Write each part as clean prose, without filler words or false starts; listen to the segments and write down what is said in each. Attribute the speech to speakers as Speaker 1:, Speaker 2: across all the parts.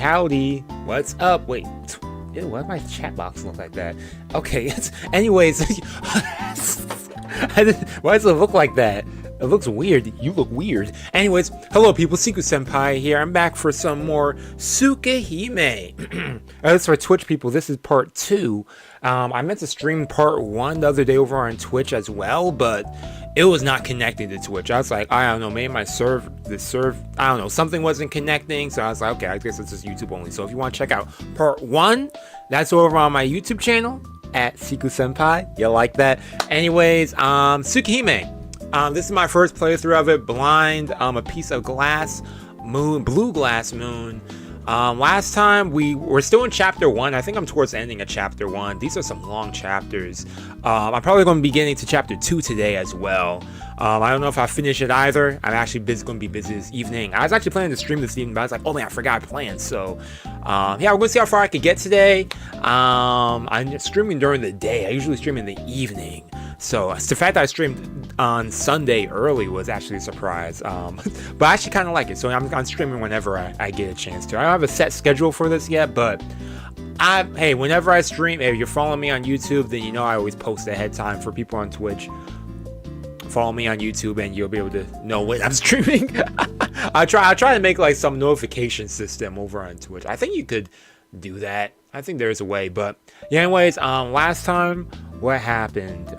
Speaker 1: howdy. What's up? Wait. Ew, why does my chat box look like that? Okay, anyways. Why does it look like that? It looks weird. You look weird. Anyways, hello people, Seku-Senpai here. I'm back for some more Tsukihime. That's for Twitch people. This is part 2. I meant to stream part 1 the other day over on Twitch as well, but it was not connecting to Twitch. I was like, I don't know, maybe my I don't know, something wasn't connecting. So I was like, okay, I guess it's just YouTube only. So if you want to check out part 1, that's over on my YouTube channel at Seku-Senpai. You like that? Anyways, Tsukihime. This is my first playthrough of it, blind, a piece of glass moon, blue glass moon. Last time we were still in chapter 1. I think I'm towards the ending of chapter 1. These are some long chapters. I'm probably going to be getting to chapter 2 today as well. I don't know if I finish it either. I'm actually going to be busy this evening. I was actually planning to stream this evening, but I was like, oh man, I forgot I planned. So, yeah, we're going to see how far I could get today. I'm streaming during the day. I usually stream in the evening. So the fact that I streamed on Sunday early was actually a surprise. But I actually kind of like it. So I'm streaming whenever I get a chance to. I don't have a set schedule for this yet, but hey, whenever I stream, if you're following me on YouTube, then you know I always post ahead time. For people on Twitch, follow me on YouTube and you'll be able to know when I'm streaming. I try to make like some notification system over on Twitch. I think you could do that. I think there's a way, but yeah, anyways, last time what happened?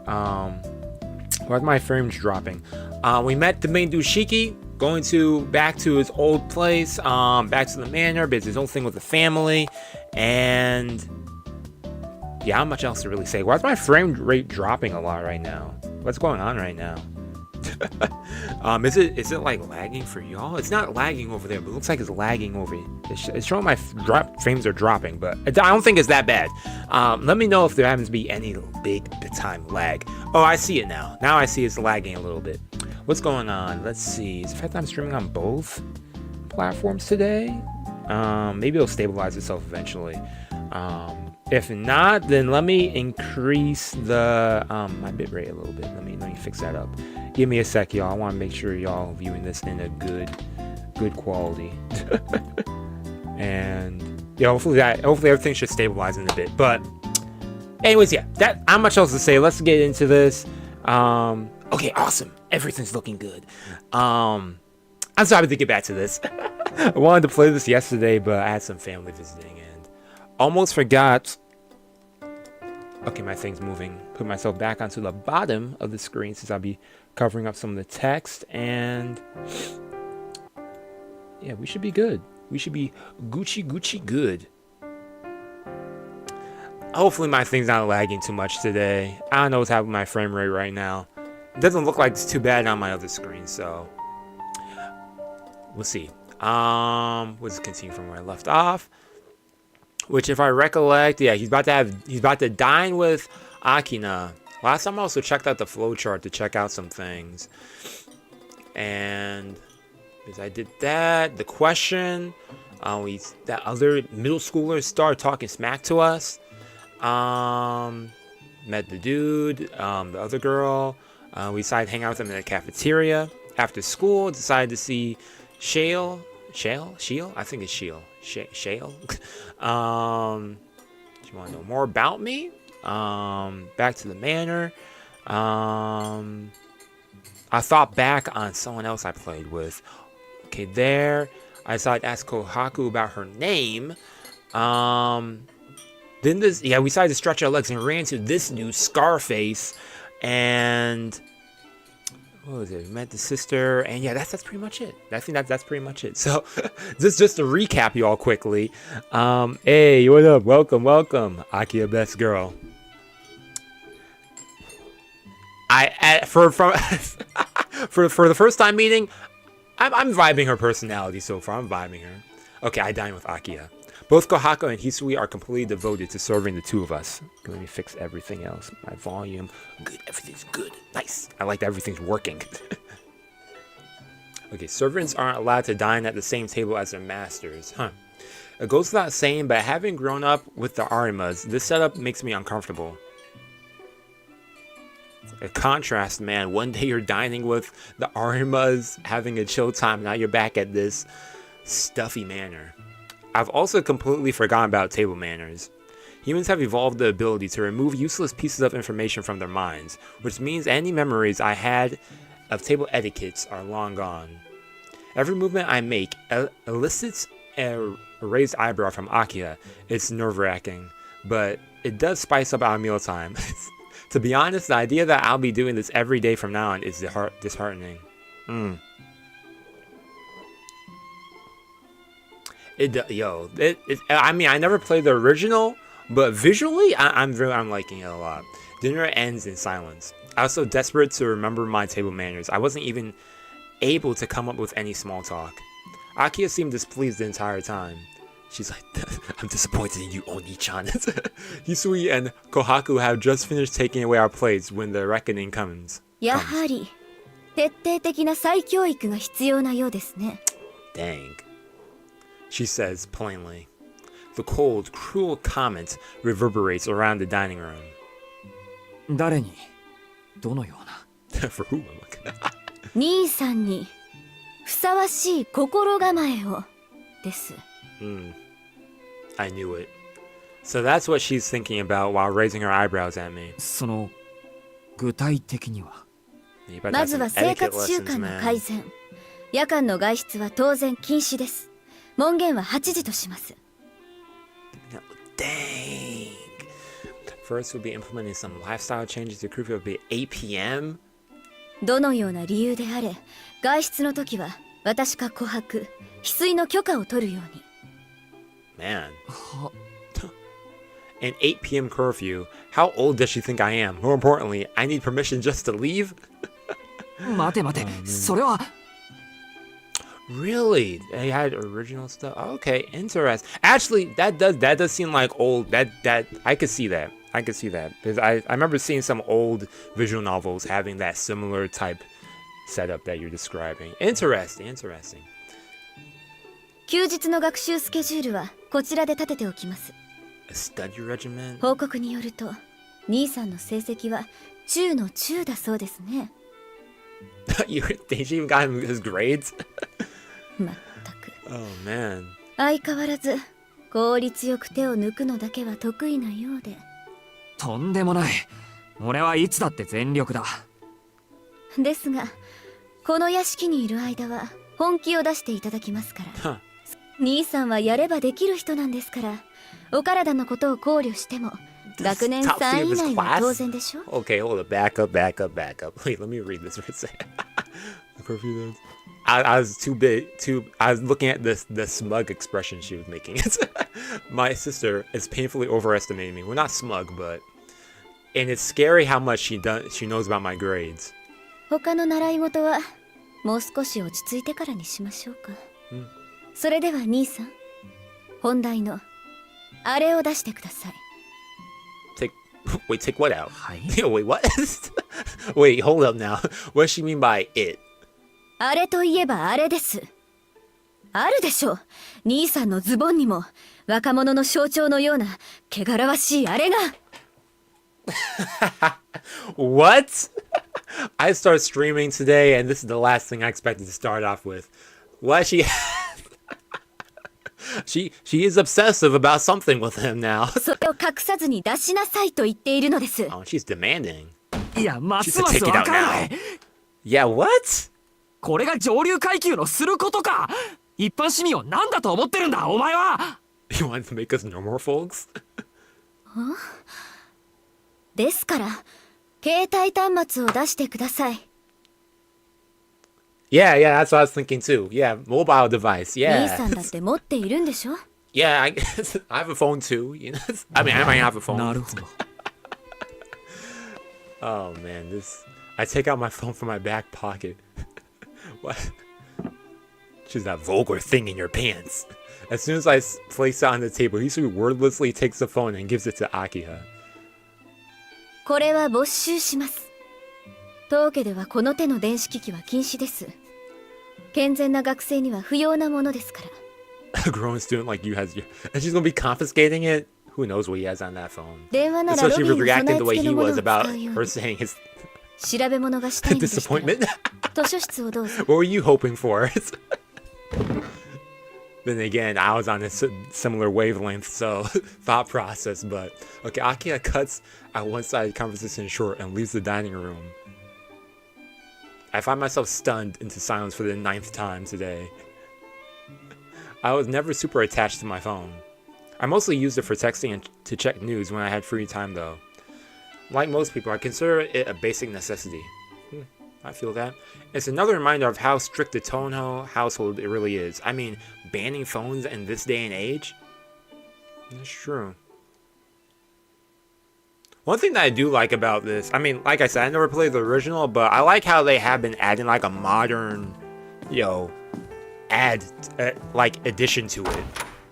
Speaker 1: Why's my frames dropping? We met the main dude Shiki, going back to his old place, back to the manor, but it's his own thing with the family, and yeah, not much else to really say. Why's my frame rate dropping a lot right now? What's going on right now? Is it like lagging for y'all? It's not lagging over there, but it looks like it's lagging over here. It's showing my frames are dropping, but I don't think it's that bad. Let me know if there happens to be any big time lag. Oh, I see it now. Now I see it's lagging a little bit. What's going on? Let's see. Is the fact that I'm streaming on both platforms today? Maybe it'll stabilize itself eventually. If not, then let me increase the my bitrate a little bit. Let me fix that up. Give me a sec, y'all. I want to make sure y'all viewing this in a good quality. And yeah, hopefully everything should stabilize in a bit. But anyways, yeah, not much else to say. Let's get into this. Okay, awesome. Everything's looking good. I'm sorry to get back to this. I wanted to play this yesterday, but I had some family visiting and almost forgot. Okay, my thing's moving. Put myself back onto the bottom of the screen since I'll be covering up some of the text, and yeah, we should be good. We should be Gucci good. Hopefully my thing's not lagging too much today. I don't know what's happening with my frame rate right now. It doesn't look like it's too bad on my other screen, so we'll see. Let's continue from where I left off. Which, if I recollect, yeah, he's about to dine with Akiha. Last time I also checked out the flowchart to check out some things. And as I did that, the question, that other middle schoolers started talking smack to us. Met the dude, the other girl. We decided to hang out with them in the cafeteria. After school, decided to see Shale? I think it's Shale. Shale? Do you want to know more about me? Back to the manor. I thought back on someone else I played with. Okay, there. I decided to ask Kohaku about her name. Then we decided to stretch our legs and ran into this new Scarface. And what was it? We met the sister, and yeah, that's pretty much it. I think that's pretty much it. So, just to recap y'all quickly. Hey, what up? Welcome, Akiha, best girl. For the first time meeting, I'm vibing her personality so far. I'm vibing her. Okay, I dine with Akiha. Both Kohaku and Hisui are completely devoted to serving the two of us. Let me fix everything else. My volume. Good. Everything's good. Nice. I like that everything's working. Okay, servants aren't allowed to dine at the same table as their masters. Huh. It goes without saying, but having grown up with the Arimas, this setup makes me uncomfortable. A contrast, man. One day you're dining with the Arimas, having a chill time. Now you're back at this stuffy manor. I've also completely forgotten about table manners. Humans have evolved the ability to remove useless pieces of information from their minds, which means any memories I had of table etiquettes are long gone. Every movement I make elicits a raised eyebrow from Akiha. It's nerve-wracking, but it does spice up our mealtime. To be honest, the idea that I'll be doing this every day from now on is disheartening. I mean, I never played the original, but visually, I'm liking it a lot. Dinner ends in silence. I was so desperate to remember my table manners, I wasn't even able to come up with any small talk. Akiha seemed displeased the entire time. She's like, I'm disappointed in you, Oni-chan. Hisui and Kohaku have just finished taking away our plates when the reckoning comes.
Speaker 2: Dang.
Speaker 1: She says plainly. The cold, cruel comment reverberates around the dining room. For whom? I knew it. So that's what she's thinking about while raising her eyebrows at me. You about to have some etiquette lessons, man.
Speaker 2: 夜間の外出は当然禁止です。門限は8時とします。
Speaker 1: Dang. First, we'll be implementing some lifestyle changes. The curfew will be 8 p.m.
Speaker 2: どのような理由であれ、外出の時は私か琥珀、翡翠の許可を取るように。
Speaker 1: Man. An 8 p.m. curfew. How old does she think I am? More importantly, I need permission just to leave?
Speaker 3: 待て待て、それは。
Speaker 1: Really? They had original stuff? Okay, interesting. Actually, that does seem like old. That I could see that. I could see that. Because I remember seeing some old visual novels having that similar type setup that you're describing. Interesting.
Speaker 2: 休日の学習スケジュールはこちらで立てておきます。
Speaker 1: A study regimen?
Speaker 2: 報告によると、兄さんの成績は中の中だそうですね。
Speaker 1: You think she even got him his grades?
Speaker 2: まったく。
Speaker 1: Oh man.
Speaker 2: 相変わらず効率よく手を抜くのだけは得意なようで。
Speaker 3: とんでもない。俺はいつだって全力だ。
Speaker 2: ですが、この屋敷にいる間は本気を出していただきますから。兄さんはやればできる人なんですから、お体のことを考慮しても学年3位以内は当然でしょ。
Speaker 1: Okay, hold up, back up. Wait, let me read this for a second. I was I was looking at the smug expression she was making. My sister is painfully overestimating me. We're not smug, and it's scary how much she knows about my grades.
Speaker 2: 他の習い事はもう少し落ち着いてからにしましょうか。それでは兄さん、本題のあれを出してください。
Speaker 1: Take what out? Wait, what? Wait, hold up now. What does she mean by it?
Speaker 2: あれといえばあれです。あるでしょう。兄さんのズボンにも若者の象徴のような汚らわしいあれが。
Speaker 1: What? I start streaming today, and this is the last thing I expected to start off with. Why she is obsessive about something with him now.
Speaker 2: それを隠さずに出しなさいと言っているのです。
Speaker 1: Oh, she's demanding.
Speaker 3: いや、ますますわからない。
Speaker 1: Yeah, what?
Speaker 3: これが上流階級のすることか。一般市民を何だと思ってるんだ、お前は。
Speaker 1: You want to make us normal folks?
Speaker 2: ですから、携帯端末を出してください。
Speaker 1: Yeah, that's what I was thinking too. Yeah, mobile device. Yeah.
Speaker 2: 兄さんだって持っているんでしょ?
Speaker 1: Yeah, I have a phone too. You know, I mean, I might have a phone.
Speaker 3: なるほど。
Speaker 1: Oh man, I take out my phone from my back pocket. What? She's that vulgar thing in your pants. As soon as I place it on the table, Hisui wordlessly takes the phone and gives it to Akiha.
Speaker 2: これは没収します。当家ではこの手の電子機器は禁止です。健全な学生には不要なものですから。
Speaker 1: A grown student like you has, and she's gonna be confiscating it. Who knows what he has on that phone?
Speaker 2: 電話ならロビーに備え付けのものを使うように。
Speaker 1: Her saying his
Speaker 2: 調べ物がしたいのでしたら
Speaker 1: disappointment.
Speaker 2: 図書室をどうぞ。
Speaker 1: What were you hoping for? Then again, I was on a similar wavelength, so thought process. But okay, Akiha cuts a one-sided conversation short and leaves the dining room. I find myself stunned into silence for the 9th time today. I was never super attached to my phone. I mostly used it for texting and to check news when I had free time, though. Like most people, I consider it a basic necessity. I feel that. It's another reminder of how strict the Tohno household it really is. I mean, banning phones in this day and age? That's true. One thing that I do like about this, I mean, like I said, I never played the original, but I like how they have been adding like a modern, addition to it.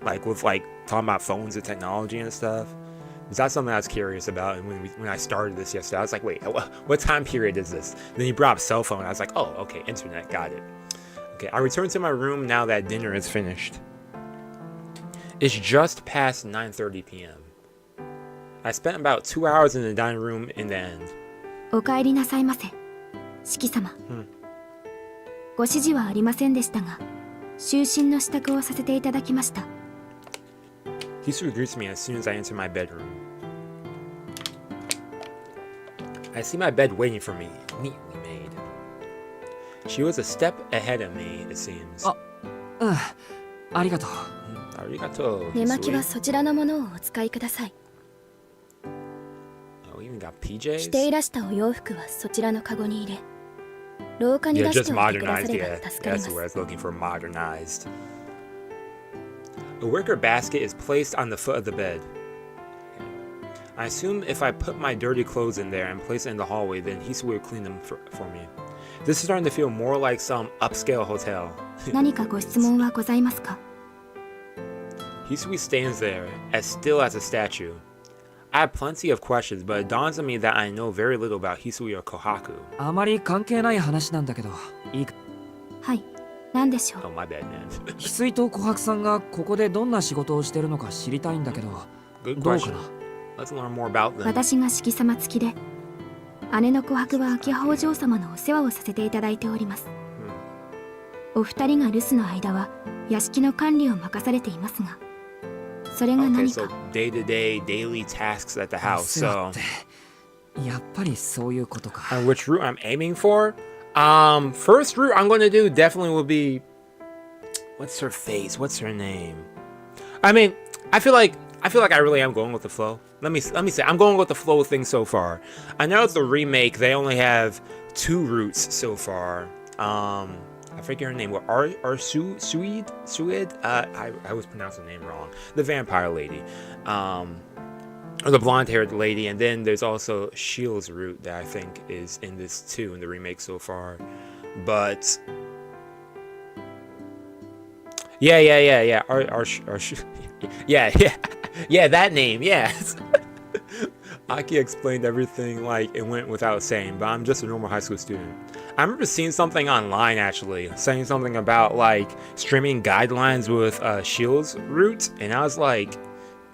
Speaker 1: Like with like talking about phones and technology and stuff. That's something I was curious about, and when I started this yesterday, I was like, wait, what time period is this? Then he brought up cell phone, I was like, oh, okay, internet, got it. Okay, I returned to my room now that dinner is finished. It's just past 9:30 p.m. I spent about 2 hours in the dining room in the end.
Speaker 2: お帰りなさいませ、四季様。ご指示はありませんでしたが、就寝の支度をさせていただきました。
Speaker 1: Hisu greets me as soon as I enter my bedroom. I see my bed waiting for me, neatly made. She was a step ahead of me, it seems.
Speaker 3: ありがとう。
Speaker 1: Arigato.
Speaker 2: 寝巻きはそちらのものをお使いください。
Speaker 1: Oh, even got PJs?
Speaker 2: 着ていらしたお洋服はそちらのカゴに入れ、廊下に
Speaker 1: Yeah,
Speaker 2: 出し
Speaker 1: just
Speaker 2: ておいてくださ
Speaker 1: modernized,
Speaker 2: れば
Speaker 1: yeah.
Speaker 2: 助かりま
Speaker 1: That's
Speaker 2: す。
Speaker 1: where I was looking for modernized. A wicker basket is placed on the foot of the bed. I assume if I put my dirty clothes in there and place it in the hallway, then Hisu will clean them for me. This is starting to feel more like some upscale hotel.
Speaker 2: 何かご質問はございますか？
Speaker 1: Hisui stands there, as still as a statue. I have plenty of questions, but it dawns on me that I know very little about Hisui or Kohaku.
Speaker 3: あまり関係ない話なんだけど、いいか。
Speaker 2: はい、何でしょう。
Speaker 1: Oh, my bad, man.
Speaker 3: 翡翠と琥珀さんがここでどんな仕事をしてるのか知りたいんだけど、
Speaker 1: Good
Speaker 3: どうか
Speaker 1: question.
Speaker 3: な。
Speaker 1: Let's learn more about them.
Speaker 2: 私が四季様付きで、姉の琥珀は秋葉お嬢様のお世話をさせていただいております。お二人が留守の間は屋敷の管理を任されていますが、それが
Speaker 1: Okay,
Speaker 2: 何
Speaker 1: so
Speaker 2: か。
Speaker 1: day-to-day, daily tasks at the house.
Speaker 3: お世話
Speaker 1: So,
Speaker 3: ってやっぱりそういうことか。
Speaker 1: which route I'm aiming for? First route I'm going to do definitely will be. What's her face? What's her name? I mean, I feel like I really am going with the flow. Let me say I'm going with the flow thing so far. I know it's the remake. They only have 2 routes so far. I forget her name. What Arcueid? I always pronounce the name wrong. The vampire lady, or the blonde-haired lady, and then there's also Shield's route that I think is in this too in the remake so far. But yeah. Yeah, that name. Yes. Aki explained everything like it went without saying, but I'm just a normal high school student. I remember seeing something online actually, saying something about like streaming guidelines with Shield's route, and I was like,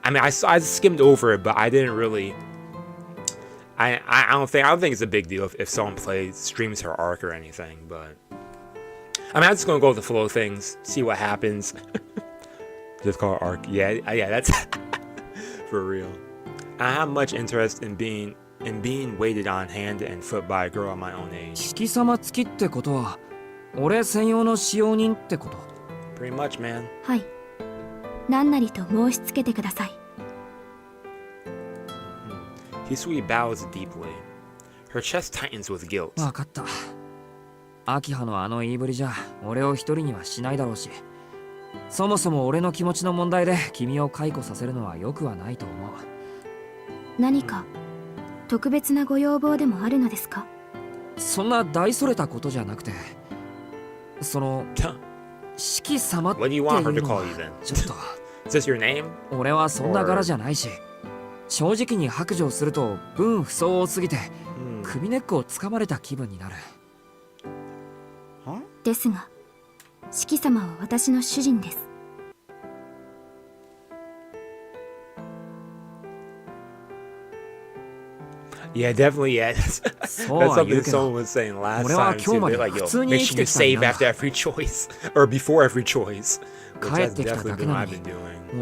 Speaker 1: I mean, I skimmed over it, but I didn't really. I don't think it's a big deal if someone streams her arc or anything, but I mean, I'm just gonna go with the flow things, see what happens. Just call it arc. Yeah, that's for real. I have much interest in being waited on hand and foot by a girl of my own age.
Speaker 3: 四季様付きってことは、俺専用の使用人ってこと？
Speaker 1: Pretty much, man.
Speaker 2: はい、何なりと申し付けてください。
Speaker 1: Hisui bows deeply. Her chest tightens with guilt.
Speaker 3: わかった。秋葉のあの言いぶりじゃ、俺を一人にはしないだろうし、そもそも俺の気持ちの問題で君を解雇させるのは良くはないと思う。
Speaker 2: 何か特別なご要望でもあるのですか？
Speaker 3: そんな大それたことじゃなくて、その四季様っていうのは
Speaker 1: What do you want her to call you then?
Speaker 3: ちょっと
Speaker 1: Is this your name?
Speaker 3: 俺はそんな柄じゃないし、正直に白状すると分不相応すぎて首根っこをつかまれた気分になる。
Speaker 2: ですが、四季様は私の主人です。
Speaker 1: Yeah, definitely. Yeah, that's something someone was saying last time too. They're like, "Yo, make sure you save after every choice or before every choice."
Speaker 3: 帰ってきただけなのに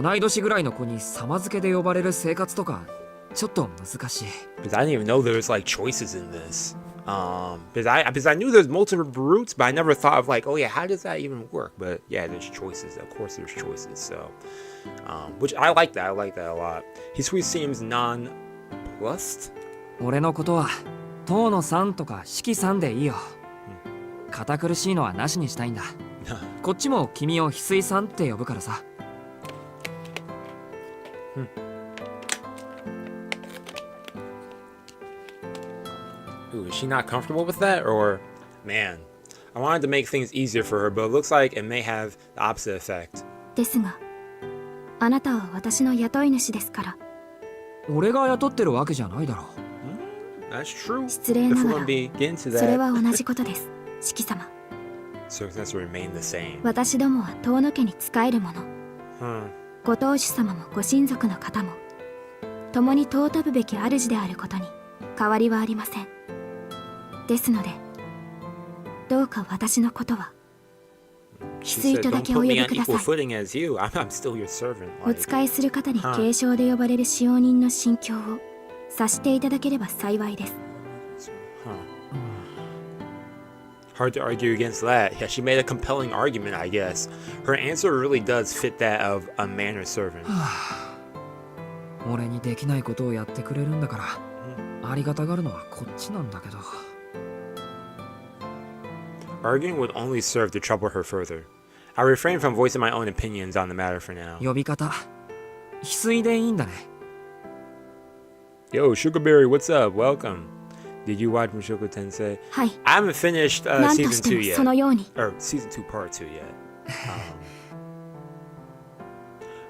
Speaker 3: 同い年ぐらいの子に様付けで呼ばれる生活とかちょっと難しい。
Speaker 1: Because I didn't even know there was like choices in this. Because I knew there's multiple routes, but I never thought of like, oh yeah, how does that even work? But yeah, there's choices. Of course, there's choices. So, which I like that. I like that a lot. Hisui seems nonplussed.
Speaker 3: 俺のことは遠野さんとか四季さんでいいよ。堅苦しいのはなしにしたいんだ。こっちも君を翡翠さんって呼ぶからさ。
Speaker 1: Ooh, is she not comfortable with that? Or, man, I wanted to make things easier for her, but it looks like it may have the opposite effect.
Speaker 2: ですが、あなたは私の雇い主ですから。
Speaker 3: 俺が雇ってるわけじゃないだろ。
Speaker 1: That's true.
Speaker 2: 失礼ながら、
Speaker 1: begin to that.
Speaker 2: それは同じことです、四季様。
Speaker 1: Circumstances remain the same.
Speaker 2: 私どもは遠野家に仕える者。ご当主様もご親族の方も、共に尊ぶべき主であることに変わりはありません。ですので、どうか私のことは翡翠とだけお呼びください。お仕えする方に継承で呼ばれる使用人の心境を察していただければ幸いです。
Speaker 1: Hard to argue against that. Yeah, she made a compelling argument, I guess. Her answer really does fit that of a manor servant.
Speaker 3: 俺にできないことをやってくれるんだから、ありがたがるのはこっちなんだけど。
Speaker 1: Arguing would only serve to trouble her further. I refrain from voicing my own opinions on the matter for now.
Speaker 3: 呼び方、翡翠でいいんだね。
Speaker 1: Yo, Sugarberry, what's up? Welcome. Did you watch Mushoku Tensei?
Speaker 2: はい。
Speaker 1: I haven't finished
Speaker 2: 何と
Speaker 1: season
Speaker 2: しても
Speaker 1: 2 yet.
Speaker 2: そのように。
Speaker 1: Or season 2 part 2 yet.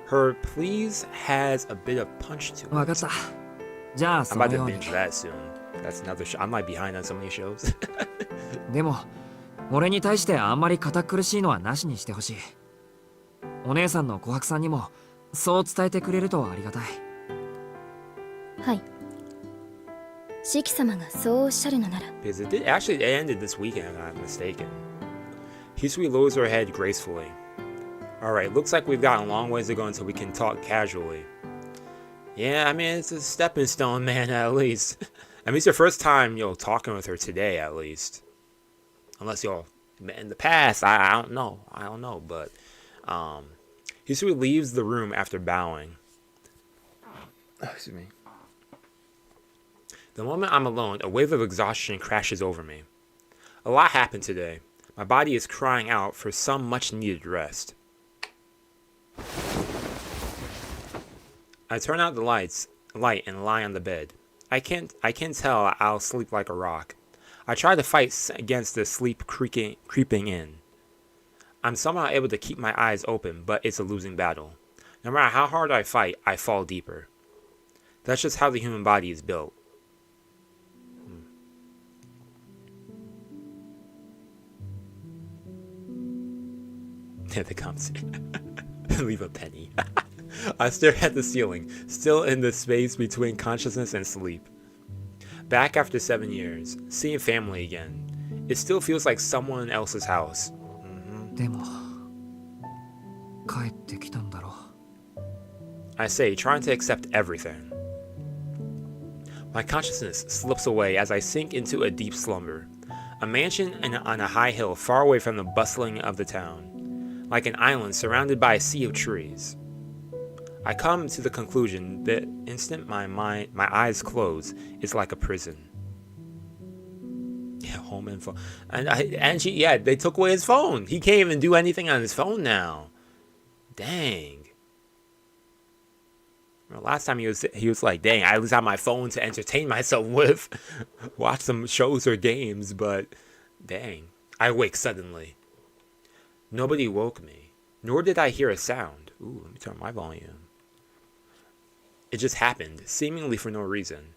Speaker 1: Her please has a bit of punch to it.
Speaker 3: わかった。じゃあ
Speaker 1: I'm
Speaker 3: その
Speaker 1: about to
Speaker 3: ように。
Speaker 1: binge that soon. That's another show. I'm like behind on so many shows.
Speaker 3: でも、俺に対してあんまり堅苦しいのはなしにしてほしい。お姉さんの琥珀さんにもそう伝えてくれるとありがたい。
Speaker 2: はい。四季様がそうおっしゃるのなら。
Speaker 1: Because it ended this weekend, if I'm not mistaken. Hisui lowers her head gracefully. Alright, looks like we've got a long ways to go until we can talk casually. Yeah, I mean, it's a stepping stone, man, at least. I mean, it's your first time, talking with her today, at least. Unless y'all met in the past, I don't know. But, Hisui leaves the room after bowing. Excuse me. The moment I'm alone, a wave of exhaustion crashes over me. A lot happened today. My body is crying out for some much-needed rest. I turn out the light and lie on the bed. I can tell I'll sleep like a rock. I try to fight against the sleep creeping in. I'm somehow able to keep my eyes open, but it's a losing battle. No matter how hard I fight, I fall deeper. That's just how the human body is built. Yeah, the conversation. Leave a penny. I stare at the ceiling, still in the space between consciousness and sleep. Back after 7 years, seeing family again. It still feels like someone else's house.
Speaker 3: でも、帰ってきたんだろ。
Speaker 1: I say, trying to accept everything. My consciousness slips away as I sink into a deep slumber. A mansion on a high hill far away from the bustling of the town. Like an island surrounded by a sea of trees. I come to the conclusion that instant my eyes close is like a prison. Yeah, home and phone. They took away his phone. He can't even do anything on his phone now. Dang. Well, last time he was like, dang, I at least have my phone to entertain myself with. Watch some shows or games, but dang. I wake suddenly. Nobody woke me, nor did I hear a sound. Ooh, let me turn my volume. It just happened, seemingly for no reason.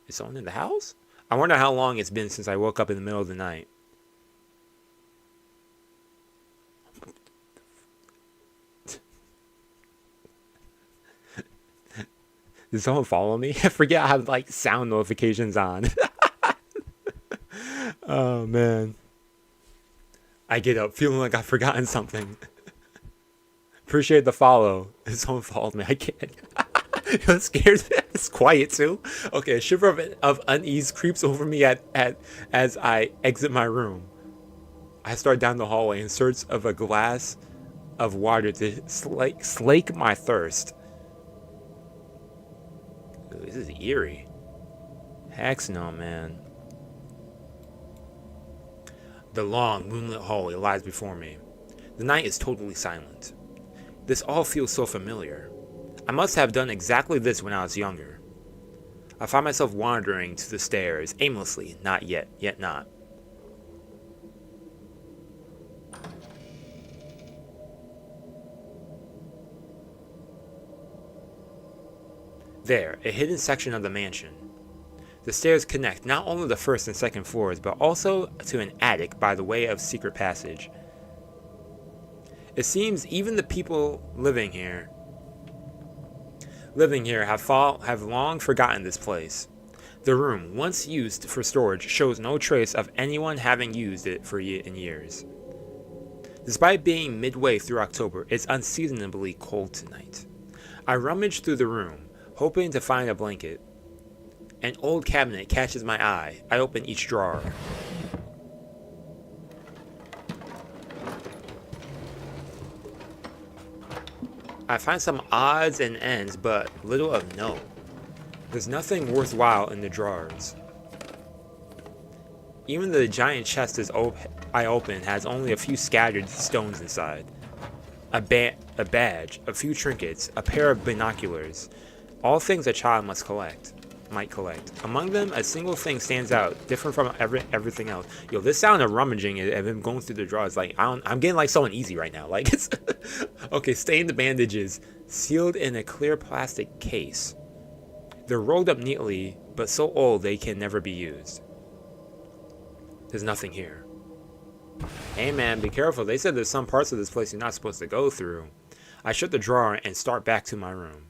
Speaker 1: Is someone in the house? I wonder how long it's been since I woke up in the middle of the night. Did someone follow me? I forget I have like sound notifications on. Oh man. I get up feeling like I've forgotten something. Appreciate the follow. His own fault, man. I can't. You're scared. It's quiet too. Okay, a shiver of unease creeps over me as I exit my room. I start down the hallway in search of a glass of water to slake my thirst. Ooh, this is eerie. Heck no, man. The long, moonlit hallway lies before me. The night is totally silent. This all feels so familiar. I must have done exactly this when I was younger. I find myself wandering to the stairs, aimlessly, not yet not. There, a hidden section of the mansion. The stairs connect not only the first and second floors, but also to an attic by the way of secret passage. It seems even the people living here have long forgotten this place. The room, once used for storage, shows no trace of anyone having used it in years. Despite being midway through October, it's unseasonably cold tonight. I rummage through the room, hoping to find a blanket. An old cabinet catches my eye. I open each drawer. I find some odds and ends, but little of note. There's nothing worthwhile in the drawers. Even the giant chest I open has only a few scattered stones inside. A badge, a few trinkets, a pair of binoculars. All things a child might collect. Among them, a single thing stands out, different from everything else. Yo, this sound of rummaging and him going through the drawers, like I'm getting like so uneasy right now. Like it's okay. Stained bandages, sealed in a clear plastic case. They're rolled up neatly, but so old they can never be used. There's nothing here. Hey man, be careful. They said there's some parts of this place you're not supposed to go through. I shut the drawer and start back to my room.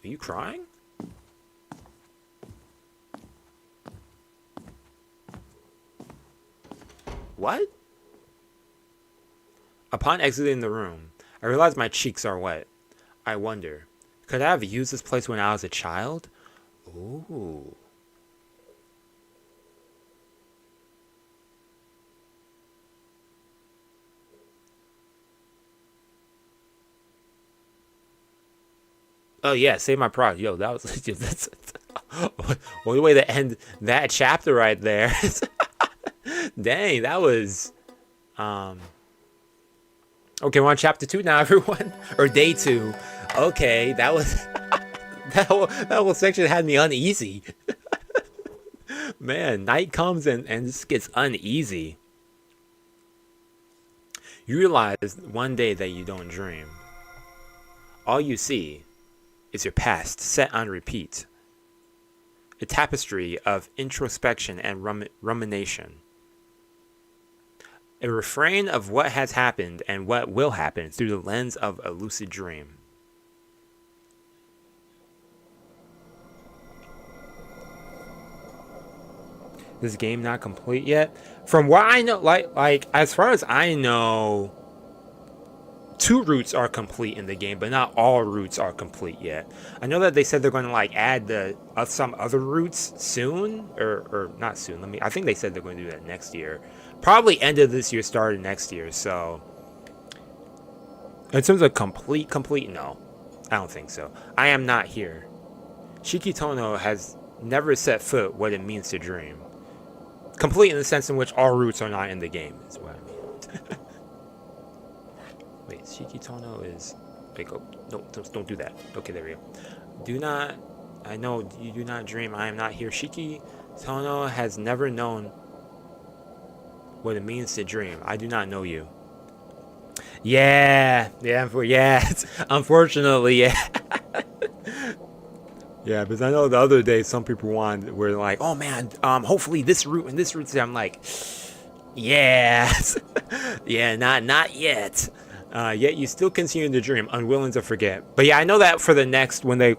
Speaker 1: Are you crying? What? Upon exiting the room, I realize my cheeks are wet. I wonder, could I have used this place when I was a child? Ooh. Oh yeah, save my pride. Yo, that was that's what a way to end that chapter right there. Dang, that was okay, we're on chapter 2 now, everyone. Or day 2. Okay, that was that whole section had me uneasy. Man, night comes and this gets uneasy. You realize one day that you don't dream. All you see is your past set on repeat. A tapestry of introspection and rumination. A refrain of what has happened and what will happen through the lens of a lucid dream. This game not complete yet? From what I know, like as far as I know, 2 routes are complete in the game, but not all routes are complete yet. I know that they said they're going to like add some other routes soon, or not soon. I think they said they're going to do that next year. Probably end of this year, start of next year. So in terms of complete, no, I don't think so. I am not here. Shiki Tohno has never set foot what it means to dream. Complete in the sense in which all routes are not in the game, is what I mean. Wait, Shiki Tohno is... Wait, go. No, don't do that. Okay, there we go. Do not... I know you do not dream. I am not here. Shiki Tohno has never known what it means to dream. I do not know you. Yeah. Unfortunately, yeah. Yeah, because I know the other day some people were like, oh man, hopefully this route and this route. I'm like, yeah. Yeah, not yet. Yet you still continue to dream, unwilling to forget. But yeah, I know that for the next whenever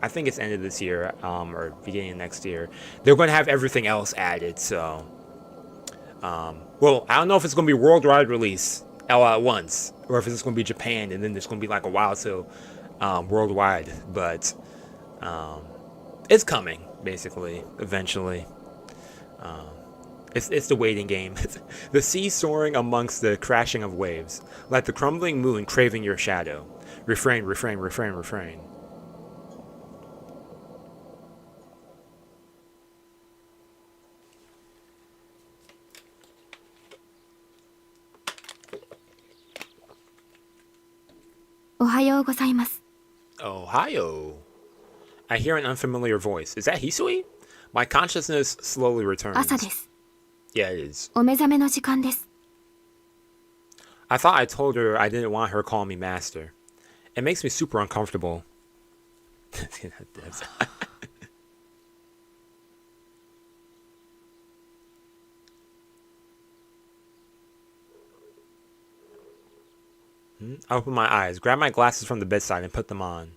Speaker 1: I think it's end of this year, or beginning of next year, they're going to have everything else added. So, well, I don't know if it's going to be worldwide release all at once, or if it's going to be Japan, and then there's going to be like a while till worldwide. But it's coming, basically, eventually. It's the waiting game. The sea soaring amongst the crashing of waves, like the crumbling moon craving your shadow. Refrain, refrain, refrain, refrain. Ohio. I hear an unfamiliar voice. Is that Hisui? My consciousness slowly returns.
Speaker 2: 朝です。
Speaker 1: Yeah, it is.
Speaker 2: お目覚めの時間です。
Speaker 1: I thought I told her I didn't want her calling me master. It makes me super uncomfortable. I open my eyes, grab my glasses from the bedside, and put them on.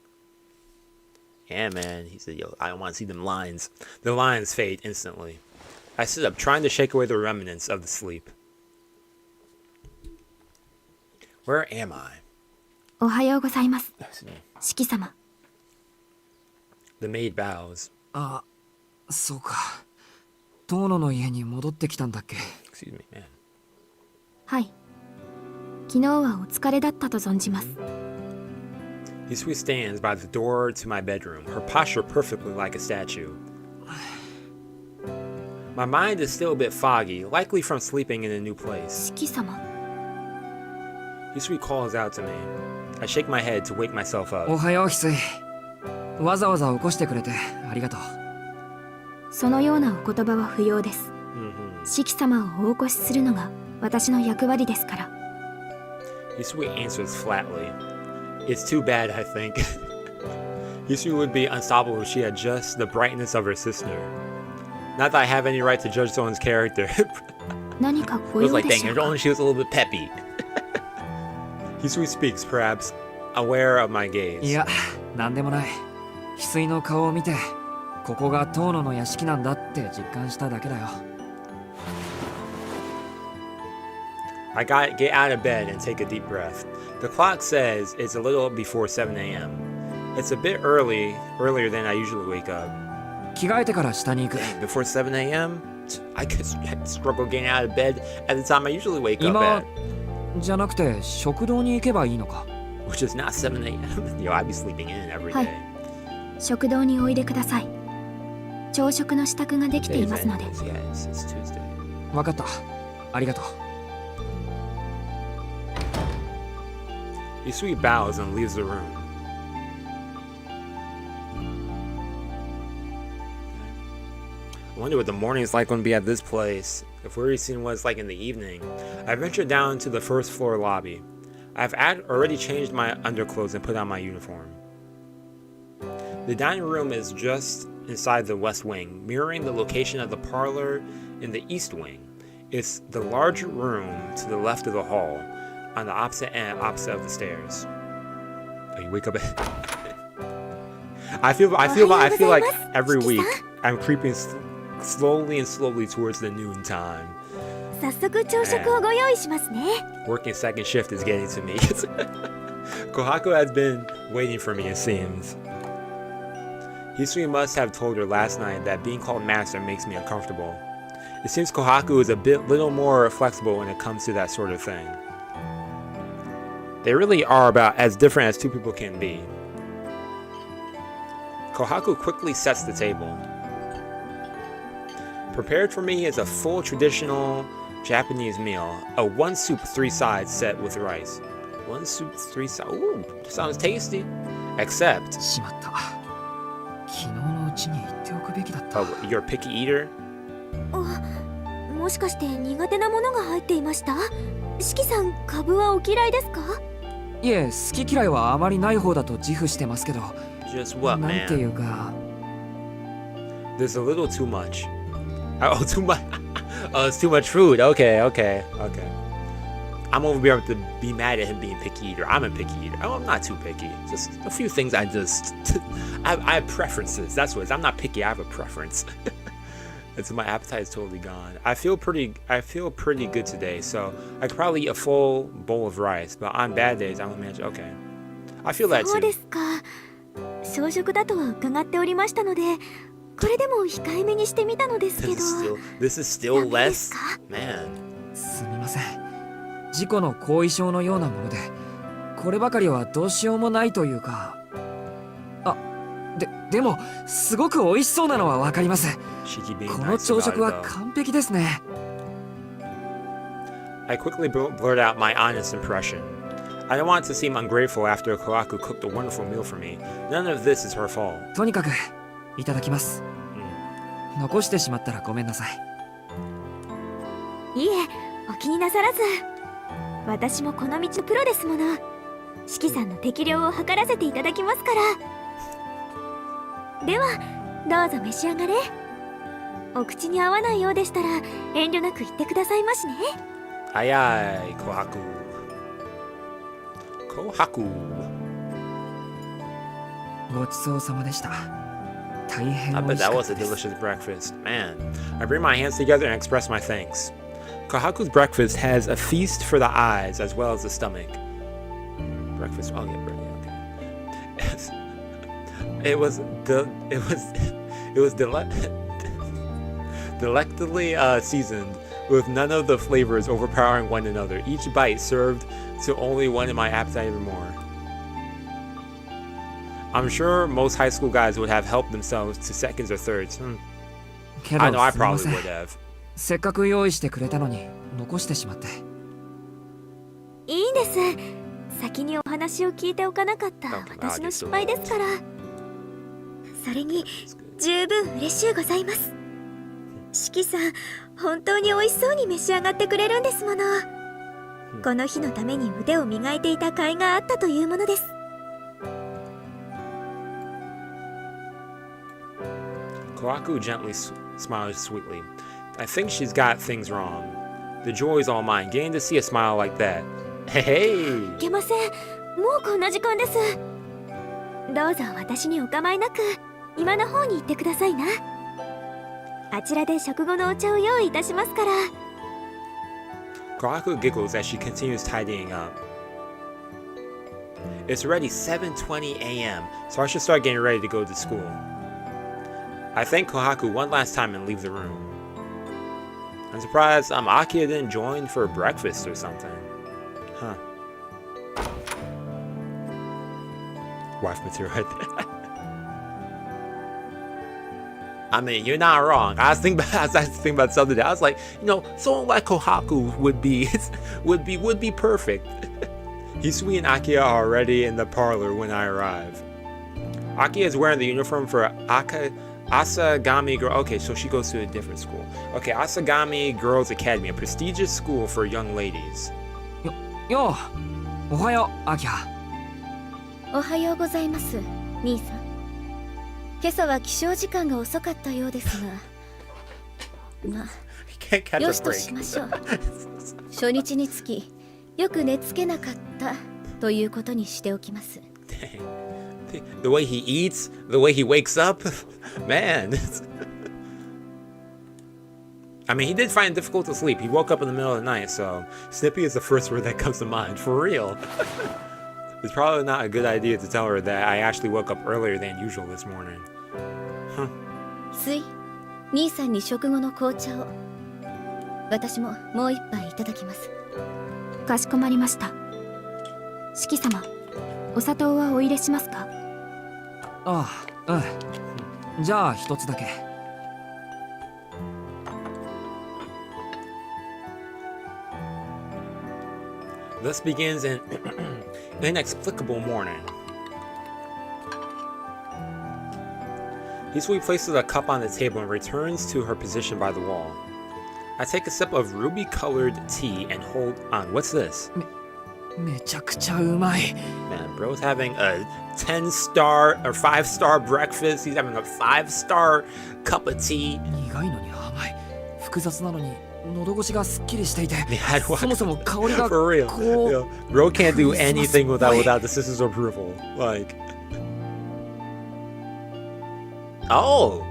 Speaker 1: Yeah, man. He said, yo, I don't want to see them lines. The lines fade instantly. I sit up, trying to shake away the remnants of the sleep. Where am I?
Speaker 2: おはようございます。四季様。
Speaker 1: The maid bows.
Speaker 3: あ、そうか。遠野の家に戻ってきたんだっけ。
Speaker 1: Excuse me, man.
Speaker 2: はい。昨日はお疲れだったと存じます。
Speaker 1: Hisui stands by the door to my bedroom, her posture perfectly like a statue. My mind is still a bit foggy, likely from sleeping in a new place.
Speaker 2: 四季様。
Speaker 1: Hisui calls out to me. I shake my head to wake myself
Speaker 3: お
Speaker 1: up.
Speaker 3: はよう、翡翠。わざわざ起こしてくれてありがとう。
Speaker 2: そのようなお言葉は不要です。
Speaker 1: Mm-hmm.
Speaker 2: 四季様をお起こしするのが私の役割ですから。
Speaker 1: Hisui answers flatly. It's too bad, I think. Hisui would be unstoppable if she had just the brightness of her sister. Not that I have any right to judge someone's character.
Speaker 2: 何か
Speaker 1: It
Speaker 2: ご
Speaker 1: was
Speaker 2: 用
Speaker 1: like,
Speaker 2: で
Speaker 1: dang,
Speaker 2: しょ
Speaker 1: if
Speaker 2: うか。
Speaker 1: only she was a little bit peppy. Hisui speaks, perhaps aware of my gaze.
Speaker 3: いや、なんでもない。翡翠の顔を見て、ここが遠野の屋敷なんだって実感しただけだよ。
Speaker 1: I get out of bed and take a deep breath. The clock says it's a little before 7 a.m. It's a bit earlier than I usually wake up.
Speaker 3: 着替えてから下に行く。
Speaker 1: Before 7 a.m.? I could struggle getting out of bed at the time I usually wake up
Speaker 3: 今
Speaker 1: at.
Speaker 3: じゃなくて食堂に行けばいいのか。
Speaker 1: Which is not 7 a.m. Yo, I'd be sleeping in every
Speaker 2: はい
Speaker 1: day.
Speaker 2: 食堂においでください。朝食の支度ができてい
Speaker 1: Today's
Speaker 2: ますので。
Speaker 1: Wednesday. Yeah, it's Tuesday.
Speaker 3: わかった。ありがとう。
Speaker 1: Hisui bows and leaves the room. I wonder what the morning is like going to be at this place. If we're already seeing what it's like in the evening. I ventured down to the first floor lobby. I've already changed my underclothes and put on my uniform. The dining room is just inside the west wing, mirroring the location of the parlor in the east wing. It's the larger room to the left of the hall, on the opposite of the stairs. Oh, you wake up. I feel like every week I'm creeping slowly towards the noon time.
Speaker 2: 早速朝食をご用意しますね。
Speaker 1: Working second shift is getting to me. Kohaku has been waiting for me, it seems. Hisui must have told her last night that being called master makes me uncomfortable. It seems Kohaku is a little more flexible when it comes to that sort of thing. They really are about as different as two people can be. Kohaku quickly sets the table. Prepared for me is a full traditional Japanese meal, a one soup 3 sides set with rice. One soup 3 sides. Ooh, sounds tasty. Except,
Speaker 3: しまった。昨日のうちに言っておくべきだった。
Speaker 1: oh, you're a picky eater?
Speaker 2: もしかして苦手なものが入っていました？四季さん、カブはお嫌いですか？
Speaker 3: いえ、好き嫌いはあまりない方だと自負してますけど。
Speaker 1: Just what,
Speaker 3: なんてい
Speaker 1: man?
Speaker 3: うか。
Speaker 1: There's a little too much. Oh, too much. Oh, it's too much food. Okay. I'm over here to be mad at him being picky eater. I'm a picky eater. Oh, I'm not too picky. Just a few things I just I have preferences. That's what it is. I'm not picky. I have a preference. And so my appetite is totally gone. I feel pretty good today. So I could probably eat a full bowl of rice, but on bad days I won't manage. Okay, I feel that
Speaker 2: そう
Speaker 1: too.
Speaker 2: ですか。小食だとは伺っておりましたので、これでも控えめにしてみたのですけど。
Speaker 1: This is still
Speaker 2: ダメです
Speaker 1: less.
Speaker 2: か？
Speaker 1: Man.
Speaker 3: すみません。事故の後遺症のようなもので、こればかりはどうしようもないというか。あ、でもすごく美味しそうなのはわかります。この朝食は完璧ですね。
Speaker 1: I quickly blurted out my honest impression. I don't want to seem ungrateful after Kohaku cooked a wonderful meal for me. None of this is her fault.
Speaker 3: とにかくいただきます。残してしまったらごめんなさい。
Speaker 2: いえ、お気になさらず。私もこの道のプロですもの。四季さんの適量を測らせていただきますから。では、どうぞ召し上がれ。お口に合わないようでしたら遠慮なく言ってくださいましね。
Speaker 1: Aye aye, Kohaku. Kohaku.
Speaker 3: ごちそうさまでした。大変
Speaker 1: I
Speaker 3: 美
Speaker 1: bet
Speaker 3: 味し
Speaker 1: that
Speaker 3: かっ
Speaker 1: was
Speaker 3: た
Speaker 1: a
Speaker 3: です。
Speaker 1: delicious breakfast. Man, I bring my hands together and express my thanks. Kohaku's breakfast has a feast for the eyes as well as the stomach. Breakfast, oh yeah, okay. It was delectably seasoned, with none of the flavors overpowering one another. Each bite served to only one in my appetite even more. I'm sure most high school guys would have helped themselves to seconds or thirds.
Speaker 3: けど
Speaker 1: I know I
Speaker 3: すみま
Speaker 1: probably
Speaker 3: せん。
Speaker 1: would have.
Speaker 3: せっかく用意してくれたのに残してしまって。
Speaker 2: いいんです。先にお話を聞いておかなかった私の失敗ですから。それに十分嬉しゅうございます。四季さん、本当に美味しそうに召し上がってくれるんですもの。この日のために腕を磨いていた甲斐があったというものです。
Speaker 1: Kohaku gently smiled sweetly. I think she's got things wrong. The joy's all mine, getting to see a smile like that. Hey!
Speaker 2: いけません。もうこんな時間です。どうぞ私にお構いなく、今の方に行ってくださいな。あちらで食後のお茶を用意いたしますから。
Speaker 1: Kohaku giggles as she continues tidying up. It's already 7:20 a.m., so I should start getting ready to go to school. I thank Kohaku one last time and leave the room. I'm surprised Akiha didn't join for breakfast or something. Huh. Wife material right there. I mean, you're not wrong. I was thinking about something that I was like, you know, someone like Kohaku would be perfect. Hisui and Akiha are already in the parlor when I arrive. Akiha is wearing the uniform for Asagami Girl. Okay, so she goes to a different school. Okay, Asagami Girls Academy, a prestigious school for young ladies.
Speaker 3: よう、おはよう、アキハ。
Speaker 2: おはようございます、兄さん。今朝は起床時間が遅かったようですが、まあ、よしとしましょう。初日につき、よく寝つけなかったということにしておきます。
Speaker 1: The way he eats, the way he wakes up, man. I mean, he did find it difficult to sleep. He woke up in the middle of the night, so snippy is the first word that comes to mind. For real. It's probably not a good idea to tell her that I actually woke up earlier than usual this morning. Huh.
Speaker 2: スイ、兄さんに食後の紅茶を。私ももう一杯いただきます。かしこまりました。四季様、お砂糖はお入れしますか？
Speaker 3: ああ、うん。じゃあ一つだけ。
Speaker 1: Thus begins an inexplicable morning. Hisui places a cup on the table and returns to her position by the wall. I take a sip of ruby-colored tea and hold on. What's this?
Speaker 3: めちゃくちゃうまい。
Speaker 1: Man, bro's having a 10-star or 5-star breakfast. He's having a 5-star cup of tea.
Speaker 3: 苦いのに甘い。複雑なのに喉越しがすっきりしていて、
Speaker 1: Yeah,
Speaker 3: そもそも香りが
Speaker 1: for real.
Speaker 3: こ
Speaker 1: Yo,
Speaker 3: う
Speaker 1: bro can't do anything without the sister's approval. Like, oh,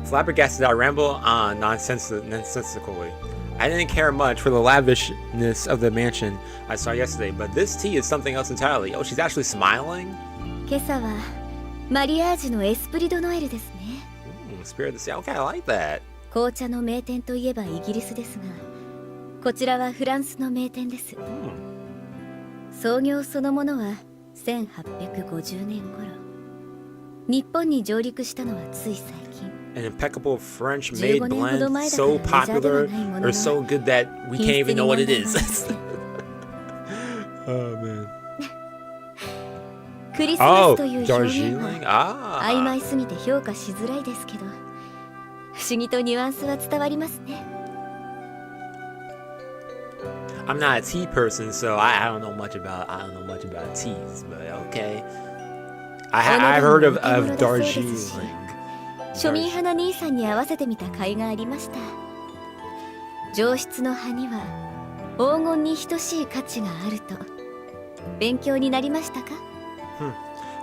Speaker 1: flabbergasted. I ramble on nonsensically. I didn't care much for the lavishness of the mansion I saw yesterday, but this tea is something else entirely. Oh, she's actually smiling.
Speaker 2: 今朝はマリアージュのエスプリドノエルですね。
Speaker 1: Spirit of the sea. Okay, I like that.
Speaker 2: 紅茶の名店といえばイギリスですが、こちらはフランスの名店です。創業そのものは1850年頃、日本に上陸したのはつい最近。
Speaker 1: An impeccable French-made blend, so popular or so good that we can't even know what it is. Oh man.
Speaker 2: クリスマスという表現
Speaker 1: Darjeeling.
Speaker 2: は曖
Speaker 1: Ah.
Speaker 2: 昧すぎて評価しづらいですけど、不思議とニュアンスは伝わりますね。
Speaker 1: I'm not a tea person, so I don't know much about teas, but okay. I've heard of Darjeeling.
Speaker 2: 庶民派な兄さんに合わせてみた甲斐がありました。上質の葉には黄金に等しい価値があると。勉強になりましたか？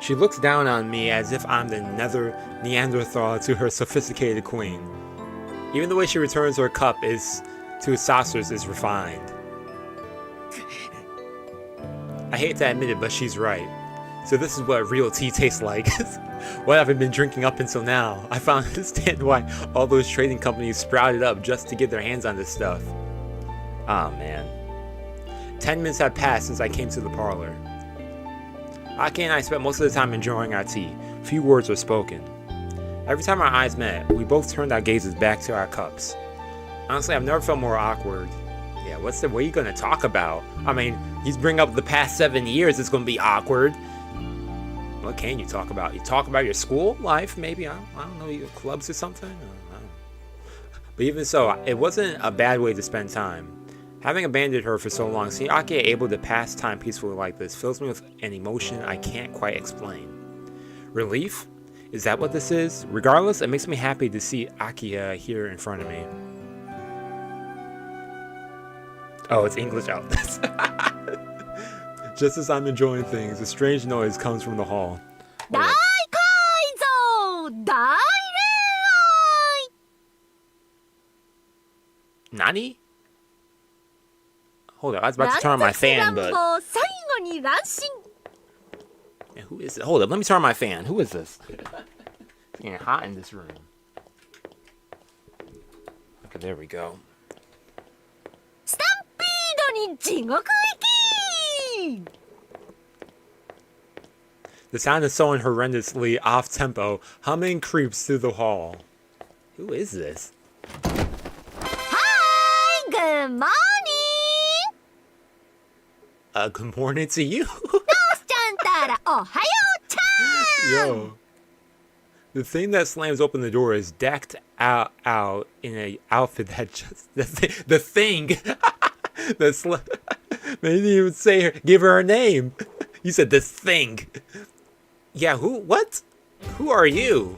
Speaker 1: She looks down on me as if I'm the nether Neanderthal to her sophisticated queen. Even the way she returns her cup is to saucers is refined. I hate to admit it, but she's right. So this is what real tea tastes like. What I've been drinking up until now. I finally understand why all those trading companies sprouted up just to get their hands on this stuff. Oh man. 10 minutes have passed since I came to the parlor. Aki and I spent most of the time enjoying our tea. Few words were spoken. Every time our eyes met, we both turned our gazes back to our cups. Honestly, I've never felt more awkward. Yeah, what are you gonna talk about? I mean, he's bringing up the past 7 years, it's gonna be awkward. What can you talk about? You talk about your school life, maybe? I don't know, your clubs or something? I don't know. But even so, it wasn't a bad way to spend time. Having abandoned her for so long, seeing Akiha able to pass time peacefully like this fills me with an emotion I can't quite explain. Relief? Is that what this is? Regardless, it makes me happy to see Akiha here in front of me. Oh, it's English out. Just as I'm enjoying things, a strange noise comes from the hall. Nani? Hold on, I was about to turn on my fan, but... Yeah, who is it? Hold up, let me turn on my fan. Who is this? It's getting hot in this room. Okay, there we go. The sound is so horrendously off-tempo, humming creeps through the hall. Who is this?
Speaker 2: Hi, good morning.
Speaker 1: Good morning to you. Yo. The thing that slams open the door is decked out in an outfit that just... The thing! They didn't even say her, give her a name. You said this thing. Yeah, who? What? Who are you?